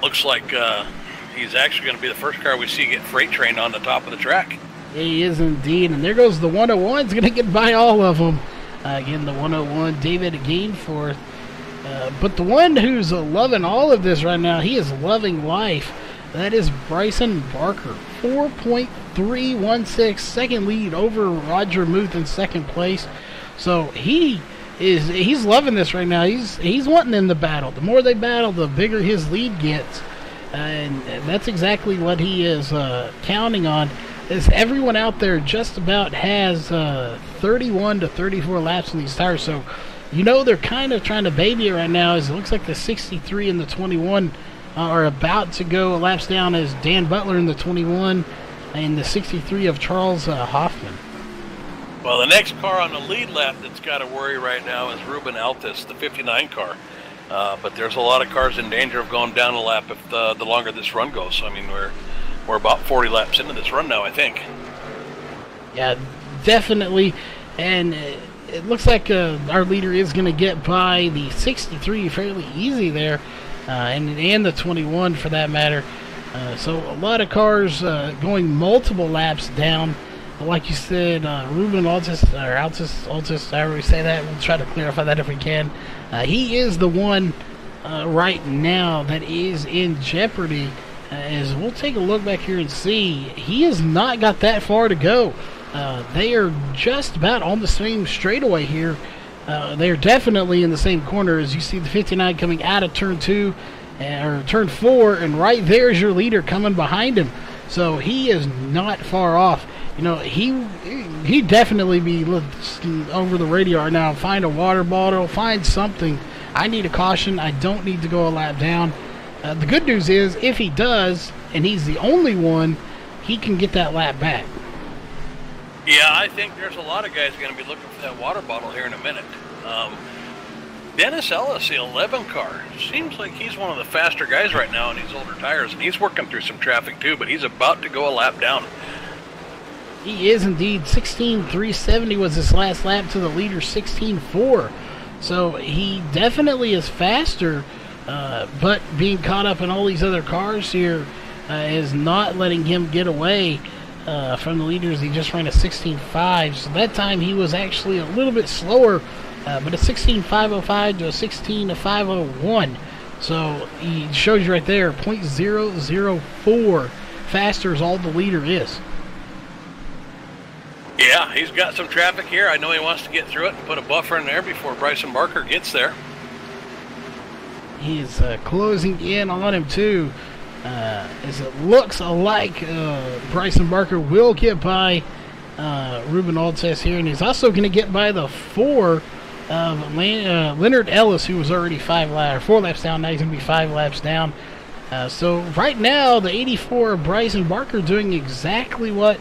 looks like he's actually going to be the first car we see get freight trained on the top of the track. He is indeed, and there goes the 101. He's going to get by all of them. Again, the 101, David Gainforth. But the one who's loving all of this right now, he is loving life. That is Bryson Barker. 4.316 second lead over Roger Muth in second place. So he's loving this right now. He's wanting in the battle. The more they battle, the bigger his lead gets. And that's exactly what he is counting on. Is everyone out there just about has 31 to 34 laps in these tires. So, you know, they're kind of trying to baby it right now, as it looks like the 63 and the 21 are about to go laps down, as Dan Butler in the 21 and the 63 of Charles Hoffman. Well, the next car on the lead lap that's got to worry right now is Ruben Altus, the 59 car. But there's a lot of cars in danger of going down a lap if the longer this run goes. I mean, we're about 40 laps into this run now, I think. Yeah, definitely. And it looks like our leader is going to get by the 63 fairly easy there, and the 21 for that matter. So a lot of cars going multiple laps down. But like you said, Ruben Altus, however we say that, we'll try to clarify that if we can. He is the one right now that is in jeopardy. As we'll take a look back here and see, he has not got that far to go. They are just about on the same straightaway here. They are definitely in the same corner, as you see the 59 coming out of turn 2 or turn 4, and right there is your leader coming behind him. So he is not far off. You know, he definitely be looking over the radio right now. Find a water bottle, find something. I need a caution. I don't need to go a lap down. The good news is, if he does, and he's the only one, he can get that lap back. Yeah, I think there's a lot of guys going to be looking for that water bottle here in a minute. Dennis Ellis, the 11 car, seems like he's one of the faster guys right now in these older tires, and he's working through some traffic too, but he's about to go a lap down. He is indeed. 16.370 was his last lap to the leader, 16.4. So he definitely is faster. But being caught up in all these other cars here is not letting him get away from the leaders. He just ran a 16.5, so that time he was actually a little bit slower, but a 16.505 to a 16.501. So he shows you right there, 0.004 faster is all the leader is. Yeah, he's got some traffic here. I know he wants to get through it and put a buffer in there before Bryson Barker gets there. He's closing in on him too, as it looks like Bryson Barker will get by Ruben Altus here, and he's also going to get by the 4 of Leonard Ellis, who was already 4 laps down. Now he's going to be 5 laps down. So right now, the 84 of Bryson Barker doing exactly what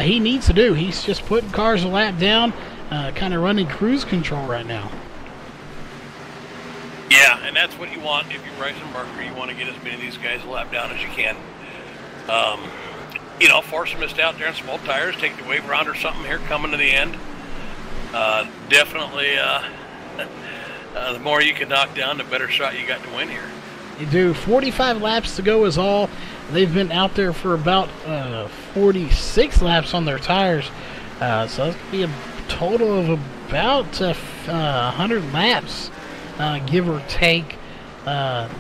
he needs to do. He's just putting cars a lap down, kind of running cruise control right now. Yeah, and that's what you want if you're Bryson Barker. You want to get as many of these guys a lap down as you can. you know, force them to stay out there in some old tires, take the wave around or something here coming to the end. Definitely, the more you can knock down, the better shot you got to win here. You do. 45 laps to go is all. They've been out there for about 46 laps on their tires. So that's going to be a total of about 100 laps, give or take.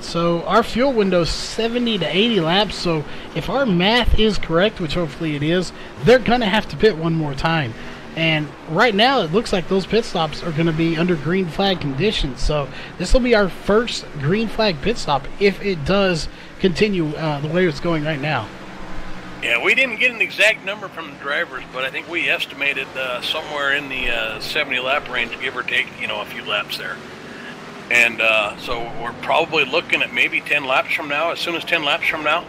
So our fuel window is 70 to 80 laps. So if our math is correct, which hopefully it is, they're going to have to pit one more time. And right now it looks like those pit stops are going to be under green flag conditions. So this will be our first green flag pit stop if it does continue the way it's going right now. Yeah, we didn't get an exact number from the drivers, but I think we estimated somewhere in the 70 lap range, give or take, you know, a few laps there. And so we're probably looking at maybe 10 laps from now, as soon as 10 laps from now,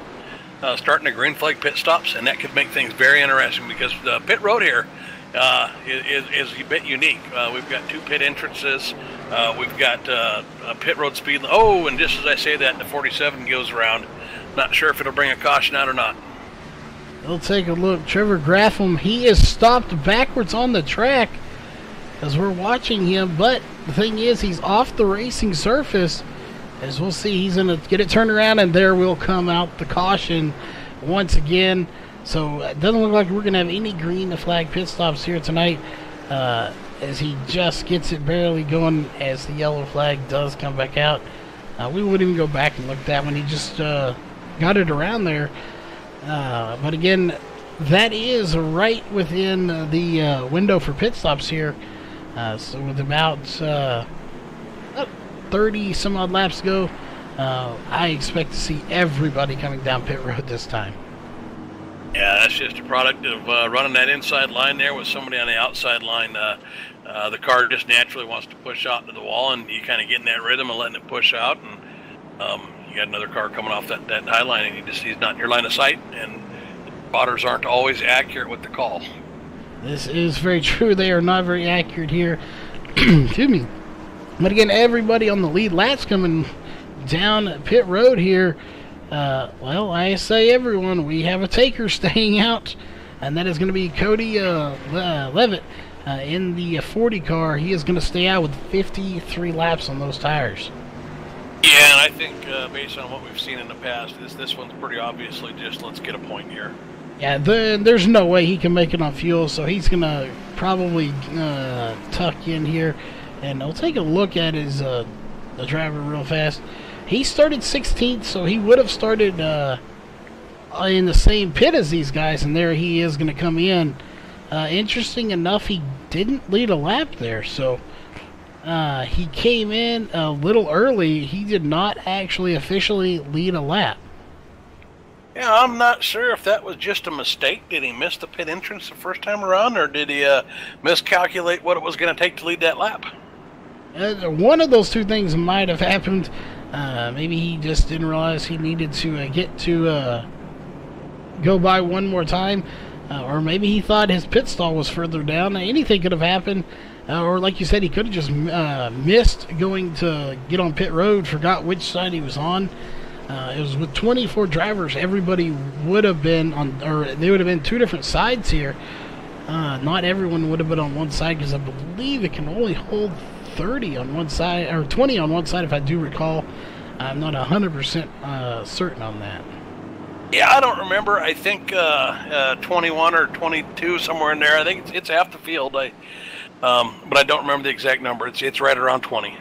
starting the green flag pit stops, and that could make things very interesting because the pit road here is a bit unique. We've got 2 pit entrances. We've got a pit road speed. Oh, and just as I say that, the 47 goes around. Not sure if it'll bring a caution out or not. We'll take a look. Trevor Graffam, he is stopped backwards on the track as we're watching him, but the thing is he's off the racing surface. As we'll see, he's going to get it turned around, and there will come out the caution once again. So it doesn't look like we're going to have any green flag pit stops here tonight, as he just gets it barely going as the yellow flag does come back out. We wouldn't even go back and look at that when he just got it around there. But again, that is right within the window for pit stops here. So with about 30 some odd laps to go, I expect to see everybody coming down pit road this time. Yeah, that's just a product of running that inside line there with somebody on the outside line. The car just naturally wants to push out into the wall, and you kind of get in that rhythm and letting it push out. And you got another car coming off that high line, and he's not in your line of sight, and spotters aren't always accurate with the call. This is very true. They are not very accurate here. Excuse me. But again, everybody on the lead lap's coming down pit road here. Well, I say everyone, we have a taker staying out, and that is going to be Cody Levitt in the 40 car. He is going to stay out with 53 laps on those tires. Yeah, and I think based on what we've seen in the past, this one's pretty obviously just let's get a point here. Yeah, there's no way he can make it on fuel, so he's going to probably tuck in here. And I'll take a look at his the driver real fast. He started 16th, so he would have started in the same pit as these guys, and there he is going to come in. Interesting enough, he didn't lead a lap there, so he came in a little early. He did not actually officially lead a lap. Yeah, I'm not sure if that was just a mistake. Did he miss the pit entrance the first time around, or did he miscalculate what it was going to take to lead that lap? One of those two things might have happened. Maybe he just didn't realize he needed to get to go by one more time, or maybe he thought his pit stall was further down. Anything could have happened, or like you said, he could have just missed going to get on pit road, forgot which side he was on. It was with 24 drivers. Everybody would have been on, or they would have been 2 different sides here. Not everyone would have been on one side, because I believe it can only hold 30 on one side, or 20 on one side, if I do recall. I'm not 100% certain on that. Yeah, I don't remember. I think 21 or 22, somewhere in there. I think it's half the field. But I don't remember the exact number. It's right around 20.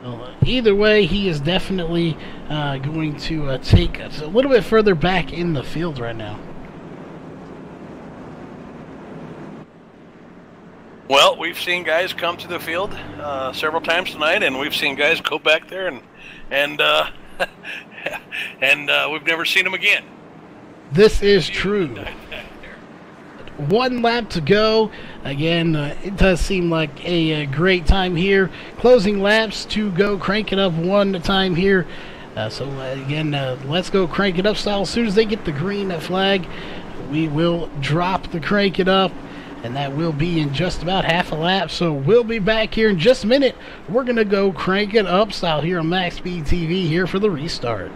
Well, either way, he is definitely going to take us a little bit further back in the field right now. Well, we've seen guys come to the field several times tonight, and we've seen guys go back there, and we've never seen them again. This is true. 1 lap to go. Again, it does seem like a great time here. Closing laps to go. Crank it up 1 time here. Again, let's go crank it up style. As soon as they get the green flag, we will drop the crank it up. And that will be in just about half a lap. So we'll be back here in just a minute. We're going to go crank it up style here on Max Speed TV here for the restart.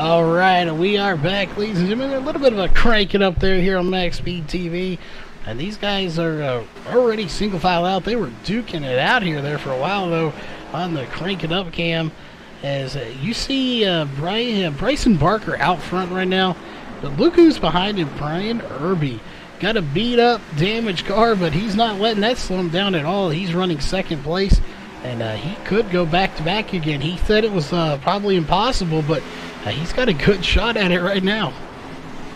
All right, we are back, ladies and gentlemen. A little bit of a crank it up there here on Max Speed TV. And these guys are already single file out. They were duking it out here there for a while, though, on the crank it up cam. As you see Bryson Barker out front right now. But look who's behind him, Brian Irby. Got a beat up, damaged car, but he's not letting that slow him down at all. He's running second place, and he could go back to back again. He said it was probably impossible, but he's got a good shot at it right now.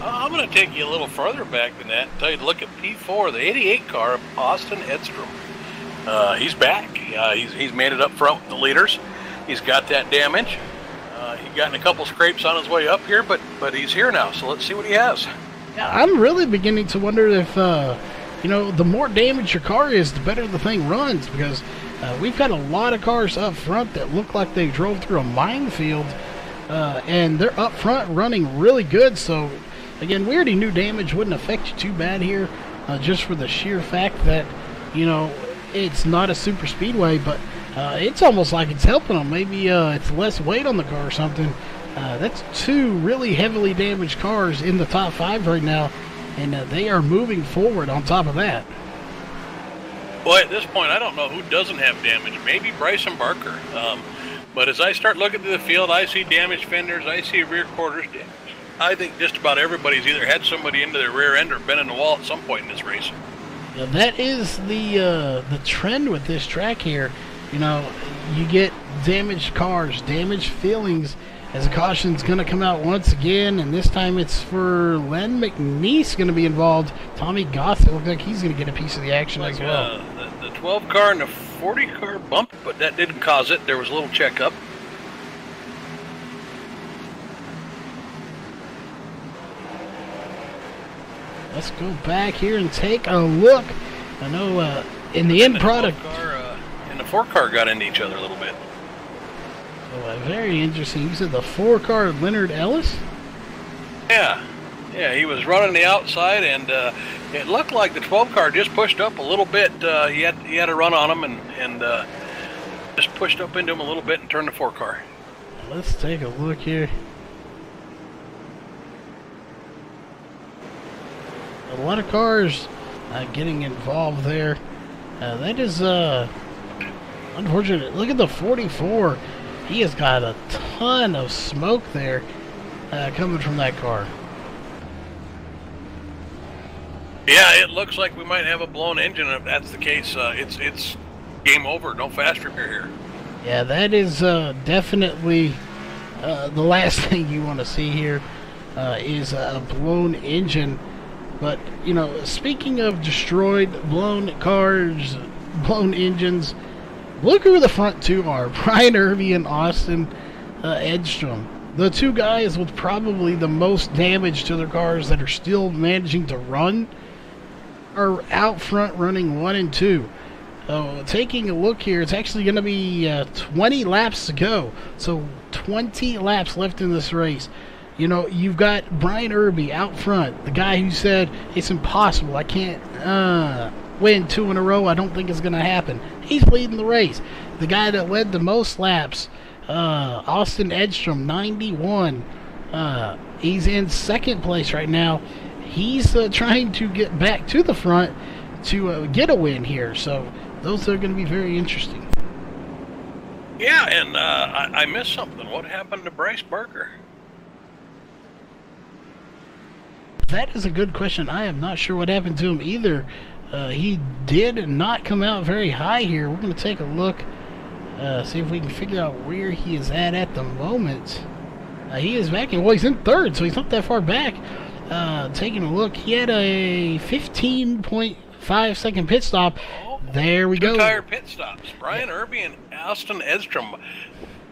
I'm going to take you a little further back than that and tell you to look at P4, the 88 car of Austin Edstrom. He's back. He's made it up front with the leaders. He's got that damage. He got in a couple scrapes on his way up here, but he's here now, so let's see what he has. Yeah, I'm really beginning to wonder if, the more damage your car is, the better the thing runs, because we've got a lot of cars up front that look like they drove through a minefield, and they're up front running really good. So, again, we already knew damage wouldn't affect you too bad here, just for the sheer fact that, it's not a super speedway, but it's almost like it's helping them. Maybe it's less weight on the car or something. That's two really heavily damaged cars in the top 5 right now, and they are moving forward on top of that. Boy, at this point, I don't know who doesn't have damage. Maybe Bryson Barker. But as I start looking through the field, I see damaged fenders, I see rear quarters damaged. I think just about everybody's either had somebody into their rear end or been in the wall at some point in this race. Yeah, that is the trend with this track here. You get damaged cars, damaged feelings, as a caution's going to come out once again, and this time it's for Len McNeese going to be involved. Tommy Gossett looks like he's going to get a piece of the action as well. The 12 car and the 40 car bumped, but that didn't cause it. There was a little checkup. Let's go back here and take a look. I know in the end product... And the 4 car got into each other a little bit. Oh, very interesting. You said the 4 car Leonard Ellis? Yeah, he was running the outside, and it looked like the 12 car just pushed up a little bit. He had a run on him, and just pushed up into him a little bit and turned the 4 car. Let's take a look here. A lot of cars getting involved there. That is unfortunate. Look at the 44. He has got a ton of smoke there coming from that car. Yeah, it looks like we might have a blown engine. If that's the case, it's game over. No fast repair here. Yeah, that is definitely the last thing you want to see here is a blown engine. But, speaking of destroyed, blown cars, blown engines, look who the front 2 are. Brian Irby and Austin Edstrom. The 2 guys with probably the most damage to their cars that are still managing to run are out front running 1 and 2. Taking a look here, it's actually going to be 20 laps to go. So 20 laps left in this race. You've got Brian Irby out front, the guy who said it's impossible. I can't win 2 in a row. I don't think it's going to happen. He's leading the race. The guy that led the most laps, Austin Edstrom, 91. He's in second place right now. He's trying to get back to the front to get a win here. So those are going to be very interesting. Yeah, and I missed something. What happened to Bryce Barker? That is a good question. I am not sure what happened to him either. He did not come out very high here. We're going to take a look, see if we can figure out where he is at the moment. He is back, he's in third, so he's not that far back. Taking a look, he had a 15.5 second pit stop. There we go. 2-tire pit stops. Brian Irby and Austin Edstrom,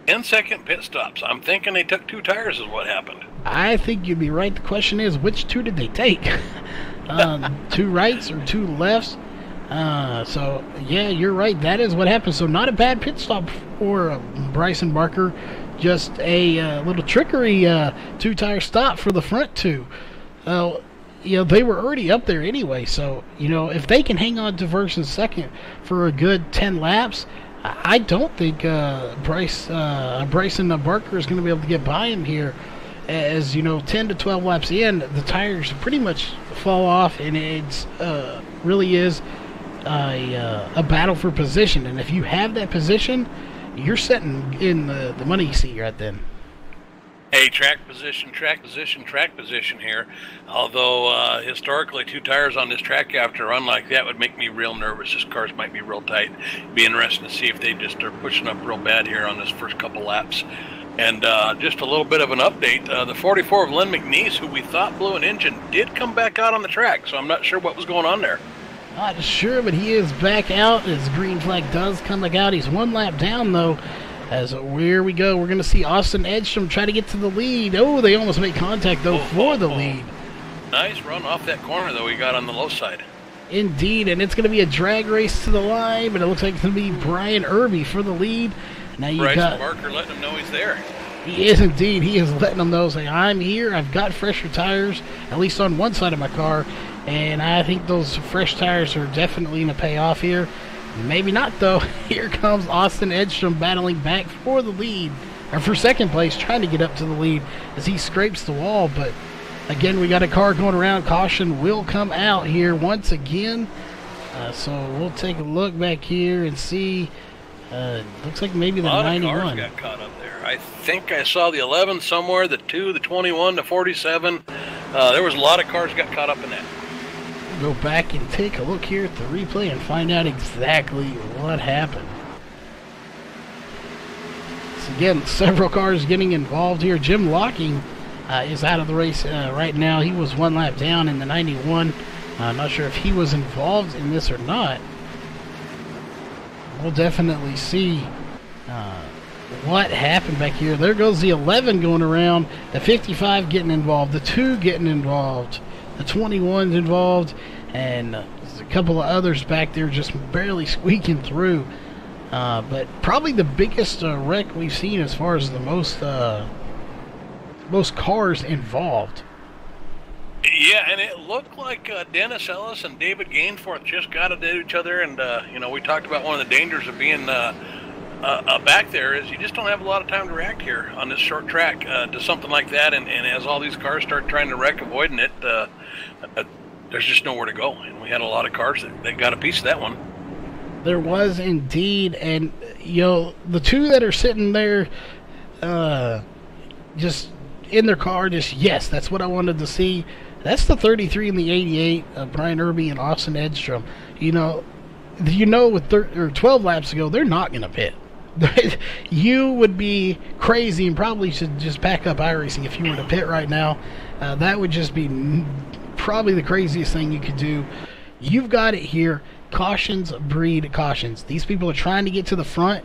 10-second pit stops. I'm thinking they took 2 tires is what happened. I think you'd be right. The question is, which 2 did they take? 2 rights or 2 lefts? So, yeah, you're right. That is what happened. So, not a bad pit stop for Bryson Barker. Just a little trickery 2-tire stop for the front 2. They were already up there anyway. So, if they can hang on to first and second for a good 10 laps, I don't think Bryson Barker is going to be able to get by him here. as you know, 10 to 12 laps in, the tires pretty much fall off, and it's really is a battle for position. And if you have that position, you're sitting in the money seat right then. Hey, track position here. Although historically, 2 tires on this track after a run like that would make me real nervous. This cars might be real tight. Be interesting to see if they just are pushing up real bad here on this first couple laps. And just a little bit of an update. The 44 of Len McNeese, who we thought blew an engine, did come back out on the track. So I'm not sure what was going on there. Not sure, but he is back out. His green flag does come back out. He's 1 lap down, though. As here we go, we're going to see Austin Edstrom try to get to the lead. Oh, they almost made contact, though, for the lead. Nice run off that corner, though, he got on the low side. Indeed, and it's going to be a drag race to the line, but it looks like it's going to be Brian Irby for the lead. Now you got Barker letting him know he's there. He is indeed. He is letting them know, saying, I'm here. I've got fresher tires, at least on one side of my car, and I think those fresh tires are definitely going to pay off here. Maybe not, though. Here comes Austin Edstrom battling back for the lead, or for second place, trying to get up to the lead as he scrapes the wall. But again, we got a car going around. Caution will come out here once again. So we'll take a look back here and see. Looks like maybe the 91. A lot of cars got caught up there. I think I saw the 11 somewhere, the 2, the 21, the 47. There was a lot of cars got caught up in that. Go back and take a look here at the replay and find out exactly what happened. So again, several cars getting involved here. Jim Locking is out of the race right now. He was 1 lap down in the 91. Not sure if he was involved in this or not. We'll definitely see what happened back here. There goes the 11 going around, the 55 getting involved, the 2 getting involved, the 21's involved, and there's a couple of others back there just barely squeaking through. But probably the biggest wreck we've seen as far as the most cars involved. Yeah, and it looked like Dennis Ellis and David Gainforth just got at each other, and you know, we talked about one of the dangers of being back there is you just don't have a lot of time to react here on this short track to something like that, and as all these cars start trying to wreck avoiding it, there's just nowhere to go, and we had a lot of cars that got a piece of that one. There was indeed, and you know, the 2 that are sitting there just in their car, just yes, that's what I wanted to see. That's the 33 and the 88 of Brian Irby and Austin Edstrom. You know with 12 laps ago, they're not going to pit. You would be crazy and probably should just pack up iRacing if you were to pit right now. That would just be probably the craziest thing you could do. You've got it here. Cautions breed cautions. These people are trying to get to the front.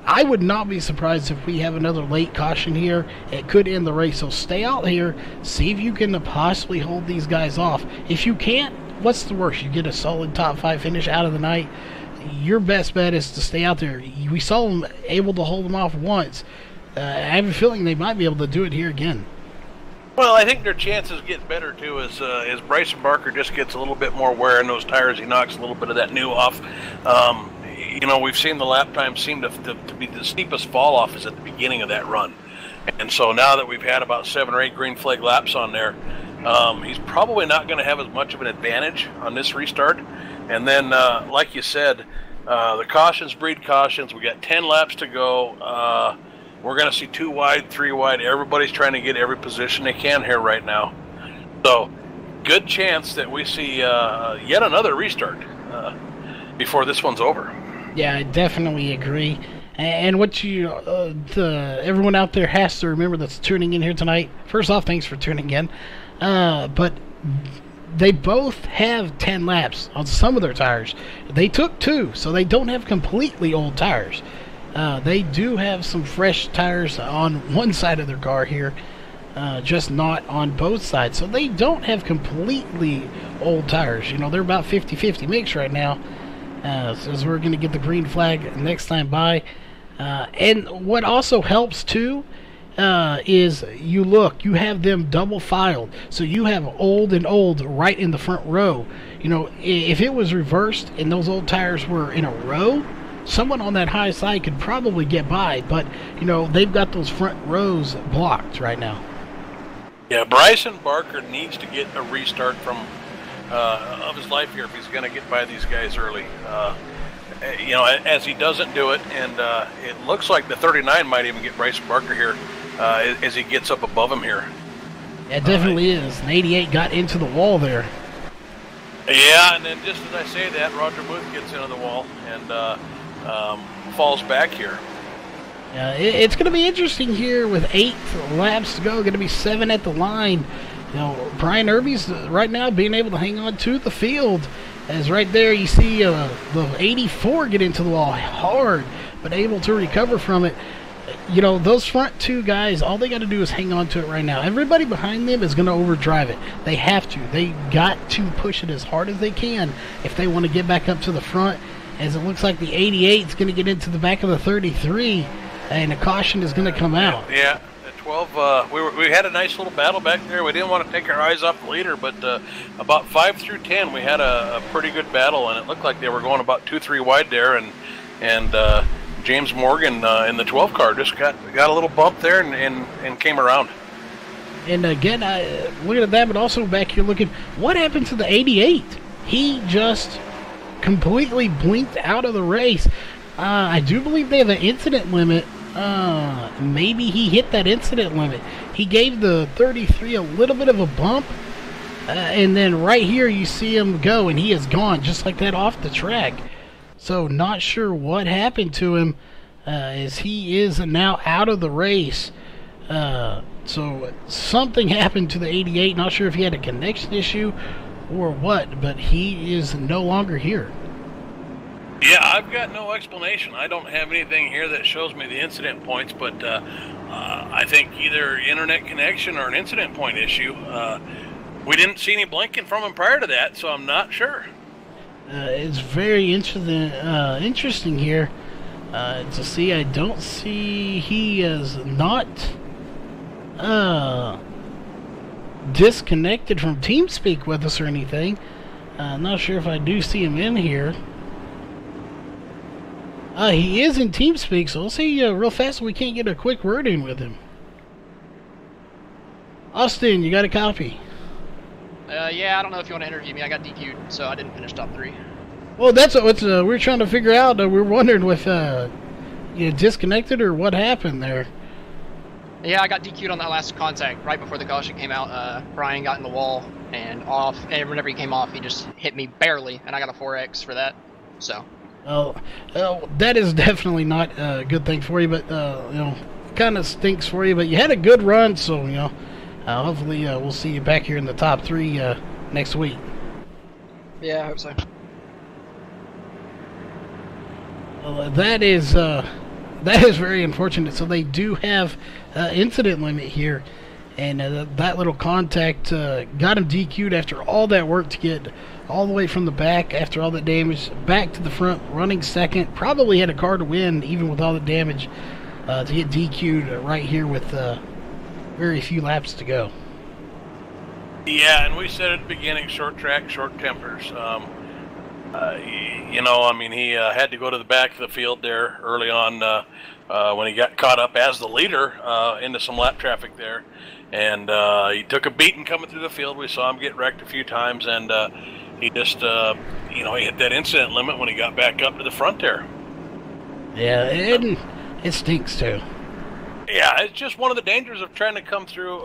I would not be surprised if we have another late caution here. It could end the race. So stay out here. See if you can possibly hold these guys off. If you can't, what's the worst? You get a solid top 5 finish out of the night. Your best bet is to stay out there. We saw them able to hold them off once. I have a feeling they might be able to do it here again. Well, I think their chances get better too as Bryson Barker just gets a little bit more wear in those tires. He knocks a little bit of that new off. You know, we've seen the lap time seem to be the steepest fall off is at the beginning of that run. And so now that we've had about 7 or 8 green flag laps on there, he's probably not going to have as much of an advantage on this restart. And then, like you said, the cautions breed cautions. We got 10 laps to go. We're going to see 2 wide, 3 wide. Everybody's trying to get every position they can here right now. So, good chance that we see yet another restart before this one's over. Yeah, I definitely agree. And what everyone out there has to remember that's tuning in here tonight. First off, thanks for tuning in. But they both have 10 laps on some of their tires. They took 2, so they don't have completely old tires. They do have some fresh tires on one side of their car here, just not on both sides. So they don't have completely old tires. You know, they're about 50-50 mix right now. So we're going to get the green flag next time by. And what also helps too is you have them double filed, so you have old and old right in the front row. You know, if it was reversed and those old tires were in a row, someone on that high side could probably get by, but you know, they've got those front rows blocked right now. Yeah, Bryson Barker needs to get a restart from of his life here if he's going to get by these guys early. As he doesn't do it, and it looks like the 39 might even get Bryson Barker here as he gets up above him here. Yeah, it definitely is. An 88 got into the wall there. Yeah, and then just as I say that, Roger Booth gets into the wall and falls back here. It's going to be interesting here with 8 laps to go. Going to be 7 at the line. Brian Irby's right now being able to hang on to the field. As right there you see the 84 get into the wall hard, but able to recover from it. Those front 2 guys, all they got to do is hang on to it right now. Everybody behind them is going to overdrive it. They have to. They got to push it as hard as they can if they want to get back up to the front, as it looks like the 88 is going to get into the back of the 33, and a caution is going to come out. Yeah, at 12, we had a nice little battle back there. We didn't want to take our eyes off the leader, but about 5 through 10, we had a pretty good battle, and it looked like they were going about 2-3 wide there, and James Morgan in the 12 car just got a little bump there and came around. And again, looking at that, but also back here looking, what happened to the 88? He just completely blinked out of the race. I do believe they have an incident limit. Maybe he hit that incident limit. He gave the 33 a little bit of a bump, and then right here you see him go, and he is gone just like that off the track. So not sure what happened to him, as he is now out of the race. So something happened to the 88. Not sure if he had a connection issue or what, but he is no longer here. Yeah, I've got no explanation. I don't have anything here that shows me the incident points, but I think either internet connection or an incident point issue. We didn't see any blinking from him prior to that, so I'm not sure. It's very interesting here to see. I don't see he is not disconnected from TeamSpeak with us or anything. Not sure if I do see him in here. He is in TeamSpeak, so we'll see real fast if we can't get a quick word in with him. Austin, you got a copy? Yeah, I don't know if you want to interview me. I got DQ'd, so I didn't finish top 3. Well, that's what we're trying to figure out. We're wondering if you disconnected or what happened there. Yeah, I got DQ'd on that last contact right before the caution came out. Brian got in the wall and off, and whenever he came off, he just hit me barely, and I got a 4X for that. So. Oh, that is definitely not a good thing for you, but kind of stinks for you. But you had a good run, so hopefully we'll see you back here in the top 3 next week. Yeah, I hope so. Well, that is very unfortunate. So they do have incident limit here, and that little contact got him DQ'd after all that work to get all the way from the back after all the damage back to the front, running second. Probably had a car to win even with all the damage to get DQ'd right here with very few laps to go. Yeah, and we said at the beginning, short track, short tempers. He had to go to the back of the field there early on when he got caught up as the leader into some lap traffic there. And he took a beating coming through the field. We saw him get wrecked a few times, and he just, he hit that incident limit when he got back up to the front there. Yeah, and it stinks too. Yeah, it's just one of the dangers of trying to come through,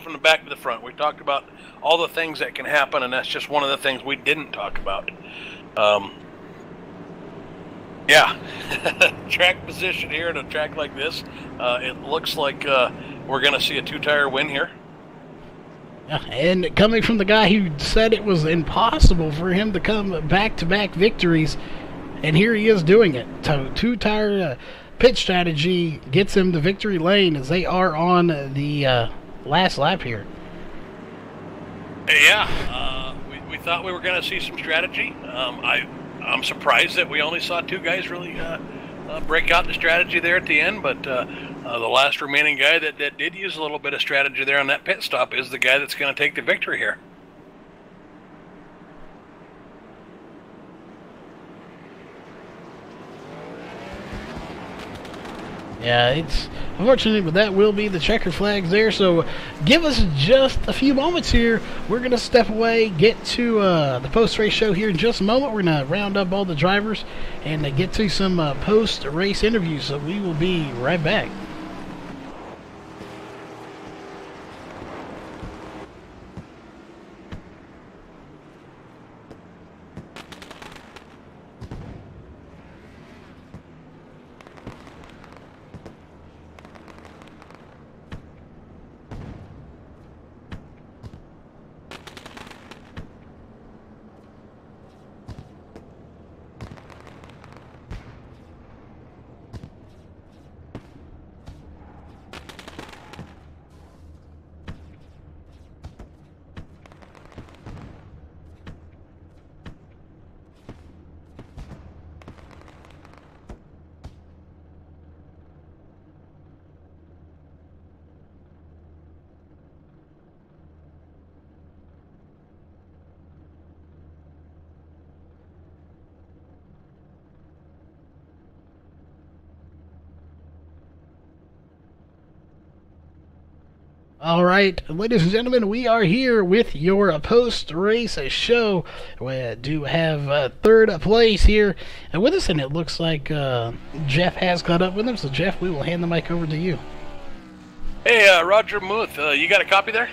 from the back to the front. We talked about all the things that can happen, and that's just one of the things we didn't talk about. Track position here in a track like this, it looks like we're going to see a 2-tire win here. Yeah, and coming from the guy who said it was impossible for him to come back-to-back victories, and here he is doing it. 2-tire pit strategy gets him to victory lane as they are on the last lap here. Yeah, we thought we were going to see some strategy. I'm surprised that we only saw 2 guys really break out the strategy there at the end, but the last remaining guy that did use a little bit of strategy there on that pit stop is the guy that's going to take the victory here. Yeah, it's unfortunate, but that will be the checkered flags there. So give us just a few moments here. We're going to step away, get to the post-race show here in just a moment. We're going to round up all the drivers and get to some post-race interviews. So we will be right back. All right, ladies and gentlemen, we are here with your post-race show. We do have third place here with us, and it looks like Jeff has caught up with him. So, Jeff, we will hand the mic over to you. Hey, Roger Muth, you got a copy there?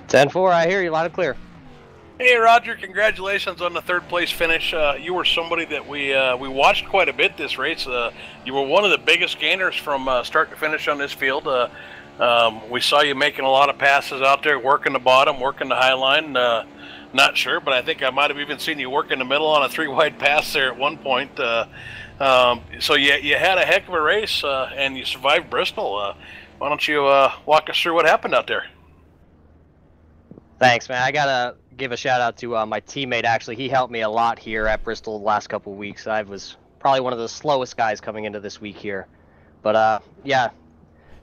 10-4, I hear you loud and clear. Hey, Roger, congratulations on the third place finish. You were somebody that we watched quite a bit this race. You were one of the biggest gainers from start to finish on this field. We saw you making a lot of passes out there, working the bottom, working the high line. Not sure, but I think I might have even seen you work in the middle on a 3-wide pass there at one point. So you had a heck of a race, and you survived Bristol. Why don't you walk us through what happened out there? Thanks, man. I gotta give a shout out to my teammate. Actually, he helped me a lot here at Bristol the last couple of weeks. I was probably one of the slowest guys coming into this week here, but yeah.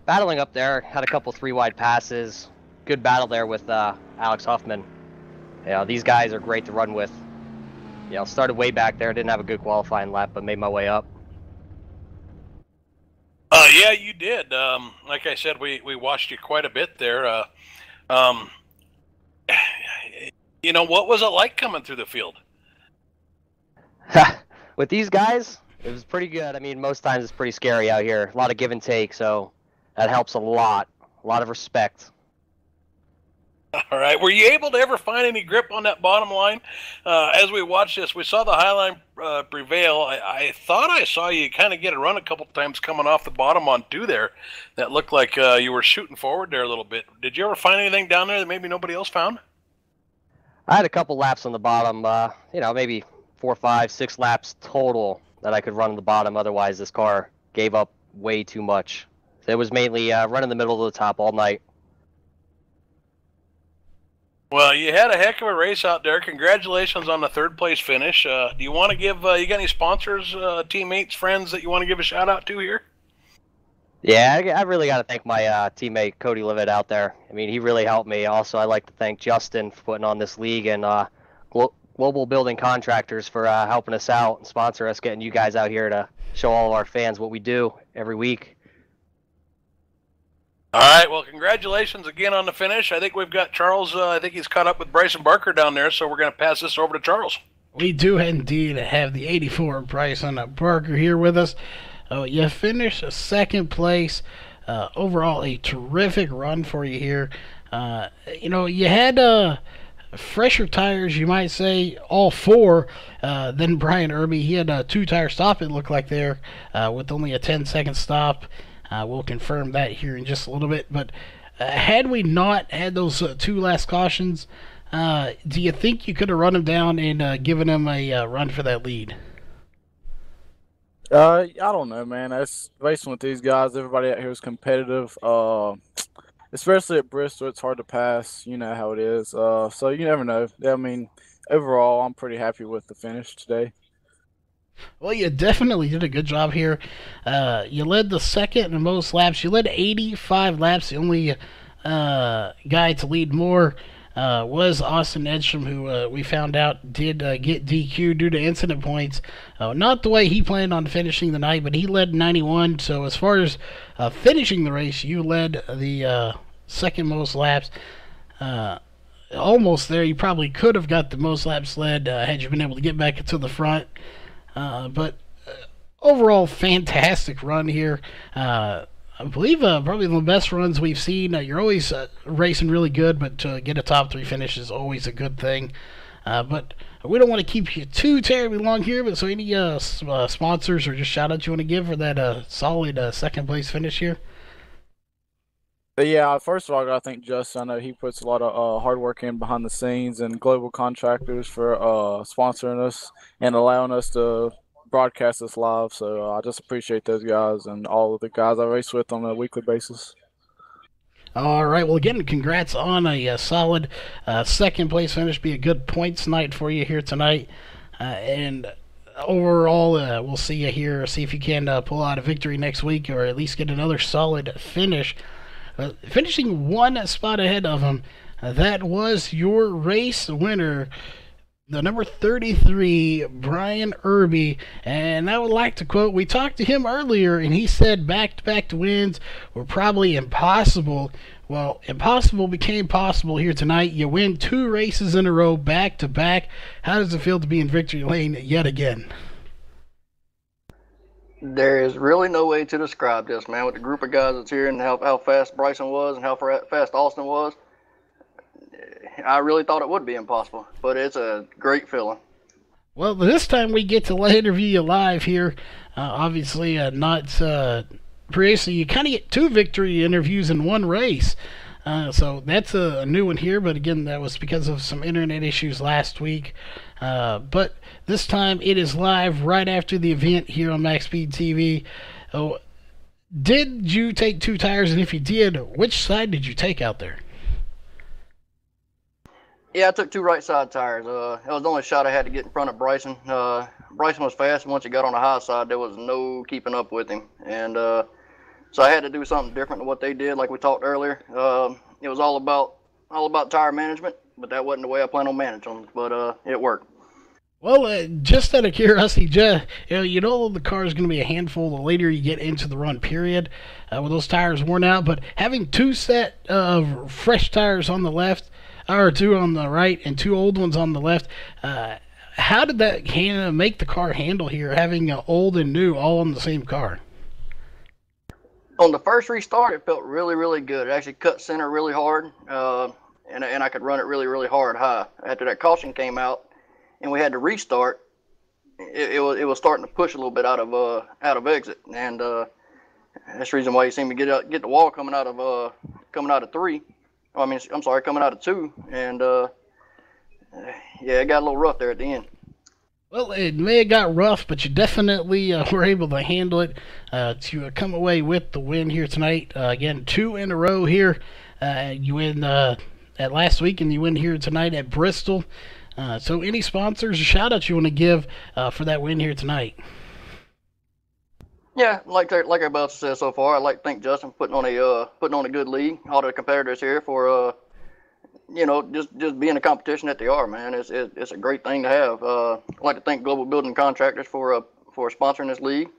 Battling up there, had a couple 3-wide passes. Good battle there with Alex Huffman. You know, these guys are great to run with. You know, started way back there, didn't have a good qualifying lap, but made my way up. Yeah, you did. Like I said, we watched you quite a bit there. You know, what was it like coming through the field? With these guys, it was pretty good. I mean, most times it's pretty scary out here. A lot of give and take, so that helps a lot. A lot of respect. All right. Were you able to ever find any grip on that bottom line? As we watched this, we saw the high line prevail. I thought I saw you kind of get a run a couple times coming off the bottom on 2 there. That looked like you were shooting forward there a little bit. Did you ever find anything down there that maybe nobody else found? I had a couple laps on the bottom, you know, maybe 4, 5, 6 laps total that I could run on the bottom. Otherwise, this car gave up way too much. It was mainly running the middle of the top all night. Well, you had a heck of a race out there. Congratulations on the third place finish. Do you want to give, you got any sponsors, teammates, friends that you want to give a shout out to here? Yeah, I really got to thank my teammate Cody Levitt out there. I mean, he really helped me. Also, I'd like to thank Justin for putting on this league, and Global Building Contractors for helping us out and sponsor us, getting you guys out here to show all of our fans what we do every week. All right, well, congratulations again on the finish. I think we've got Charles, I think he's caught up with Bryson Barker down there, so we're going to pass this over to Charles. We do indeed have the 84 Bryson Barker here with us. You finished second place. Overall, a terrific run for you here. You know, you had fresher tires, you might say, all 4 than Brian Irby. He had a 2-tire stop, it looked like there, with only a 10-second stop. We'll confirm that here in just a little bit. But had we not had those 2 last cautions, do you think you could have run him down and given him a run for that lead? I don't know, man. That's racing with these guys. Everybody out here is competitive. Especially at Bristol, it's hard to pass. You know how it is. So you never know. I mean, overall, I'm pretty happy with the finish today. Well, you definitely did a good job here. You led the second in most laps. You led 85 laps, the only guy to lead more was Austin Edstrom, who we found out did get DQ due to incident points. Not the way he planned on finishing the night, but he led 91. So as far as finishing the race, you led the second most laps. Almost there. You probably could have got the most laps led had you been able to get back to the front. But overall, fantastic run here. I believe probably the best runs we've seen. You're always racing really good, but to get a top 3 finish is always a good thing. But we don't want to keep you too terribly long here, but so any sponsors or just shout-outs you want to give for that solid second place finish here? Yeah, first of all, I gotta thank Justin. I know he puts a lot of hard work in behind the scenes, and Global Contractors for sponsoring us and allowing us to broadcast this live. So I just appreciate those guys and all of the guys I race with on a weekly basis. All right. Well, again, congrats on a solid second place finish. Be a good points night for you here tonight. And overall, we'll see you here. See if you can pull out a victory next week, or at least get another solid finish. Finishing one spot ahead of him, that was your race winner, the number 33, Brian Irby. And I would like to quote, we talked to him earlier, and he said back-to-back wins were probably impossible. Well, impossible became possible here tonight. You win 2 races in a row, back-to-back. How does it feel to be in victory lane yet again? There is really no way to describe this, man, with the group of guys that's here and how fast Bryson was and how fast Austin was. I really thought it would be impossible, but it's a great feeling. Well, this time we get to interview you live here. Obviously, not previously. You kind of get 2 victory interviews in one race. So that's a new one here, but again, that was because of some internet issues last week. But this time it is live right after the event here on Max Speed TV. Oh, did you take 2 tires, and if you did, which side did you take out there? Yeah, I took 2 right side tires. That was the only shot I had to get in front of Bryson. Bryson was fast, and once he got on the high side, there was no keeping up with him. And so I had to do something different than what they did, like we talked earlier. It was all about tire management, but that wasn't the way I planned on managing them. But it worked. Well, just out of curiosity, you know the car is going to be a handful the later you get into the run period with those tires worn out. But having 2 set of fresh tires on the left, or 2 on the right and 2 old ones on the left, how did that make the car handle here, having old and new all on the same car? On the first restart, it felt really, really good. It actually cut center really hard, and I could run it really, really hard high. After that caution came out and we had to restart, it was starting to push a little bit out of exit, and that's the reason why you see me get the wall coming out of 3. Coming out of 2, and yeah, it got a little rough there at the end. Well, it may have got rough, but you definitely were able to handle it to come away with the win here tonight. Again, 2 in a row here. You win at last week, and you win here tonight at Bristol. So any sponsors or shout-outs you want to give for that win here tonight? Yeah, like everybody else said so far, I'd like to thank Justin for putting on a good league. All the competitors here for just being the competition that they are, man. It's a great thing to have. I'd like to thank Global Building Contractors for sponsoring this league,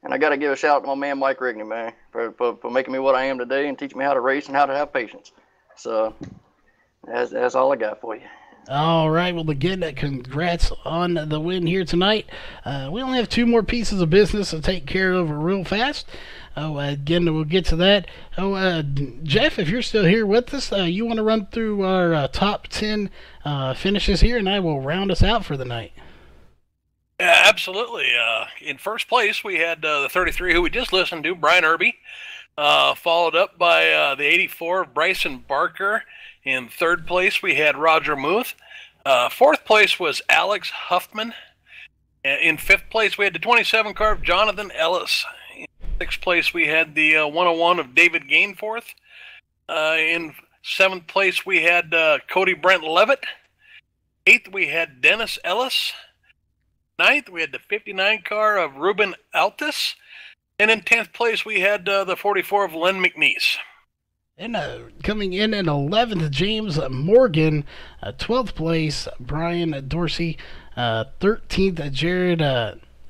and I got to give a shout out to my man Mike Rigney, man, for making me what I am today and teaching me how to race and how to have patience. So that's all I got for you. All right, well, again, congrats on the win here tonight. We only have 2 more pieces of business to take care of real fast. Again, we'll get to that. Jeff, if you're still here with us, you want to run through our top 10 finishes here, and I will round us out for the night. Yeah, absolutely. In first place, we had the 33, who we just listened to, Brian Irby, followed up by the 84, Bryson Barker. In third place, we had Roger Muth. Fourth place was Alex Huffman. In fifth place, we had the 27 car of Jonathan Ellis. In sixth place, we had the 101 of David Gainforth. In seventh place, we had Cody Brent Levitt. Eighth, we had Dennis Ellis. Ninth, we had the 59 car of Ruben Altus. And in 10th place, we had the 44 of Len McNeese. And coming in at 11th, James Morgan. 12th place, Brian Dorsey. 13th, Jared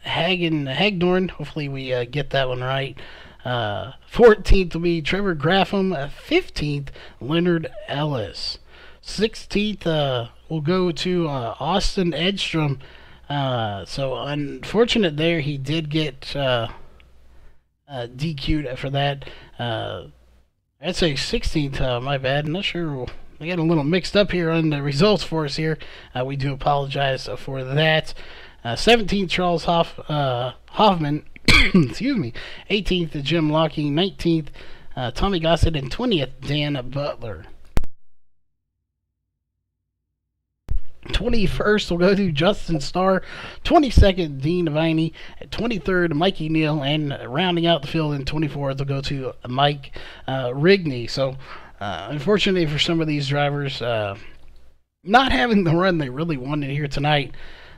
Hagdorn. Hopefully we get that one right. 14th will be Trevor Graffam. 15th, Leonard Ellis. 16th will go to Austin Edstrom. So unfortunate there, he did get DQ'd for that. I'd say 16th, my bad. I'm not sure. We got a little mixed up here on the results for us here. We do apologize for that. 17th, Charles Hoffman. Excuse me. 18th, Jim Lockie. 19th, Tommy Gossett. And 20th, Dan Butler. 21st will go to Justin Starr. 22nd, Dean Viney. 23rd, Mikey Neal. And rounding out the field in 24th will go to Mike Rigney. So, unfortunately for some of these drivers, not having the run they really wanted here tonight.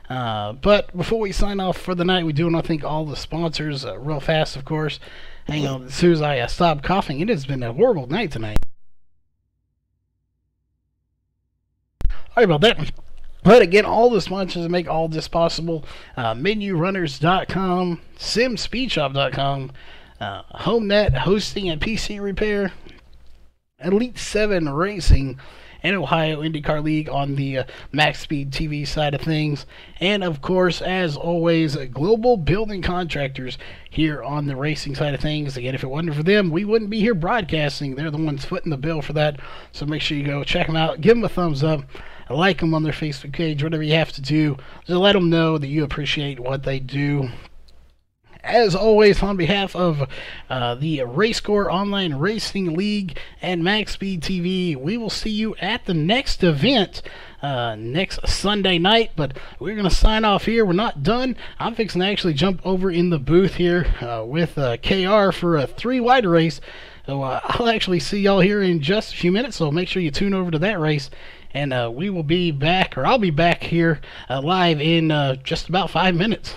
But before we sign off for the night, we do want to thank all the sponsors real fast, of course. Hang on, as soon as I stop coughing, it has been a horrible night tonight. Sorry about that. But again, all the sponsors that make all this possible, MenuRunners.com, SimSpeedShop.com, HomeNet Hosting and PC Repair, Elite 7 Racing, and Ohio IndyCar League on the Max Speed TV side of things. And of course, as always, Global Building Contractors here on the racing side of things. Again, if it wasn't for them, we wouldn't be here broadcasting. They're the ones footing the bill for that. So make sure you go check them out. Give them a thumbs up. Like them on their Facebook page, whatever you have to do. Just let them know that you appreciate what they do. As always, on behalf of the Racecore Online Racing League and Max Speed TV, we will see you at the next event next Sunday night. But we're going to sign off here. We're not done. I'm fixing to actually jump over in the booth here with KR for a 3-wide race. So I'll actually see y'all here in just a few minutes. So make sure you tune over to that race. And we will be back, or I'll be back here live in just about 5 minutes.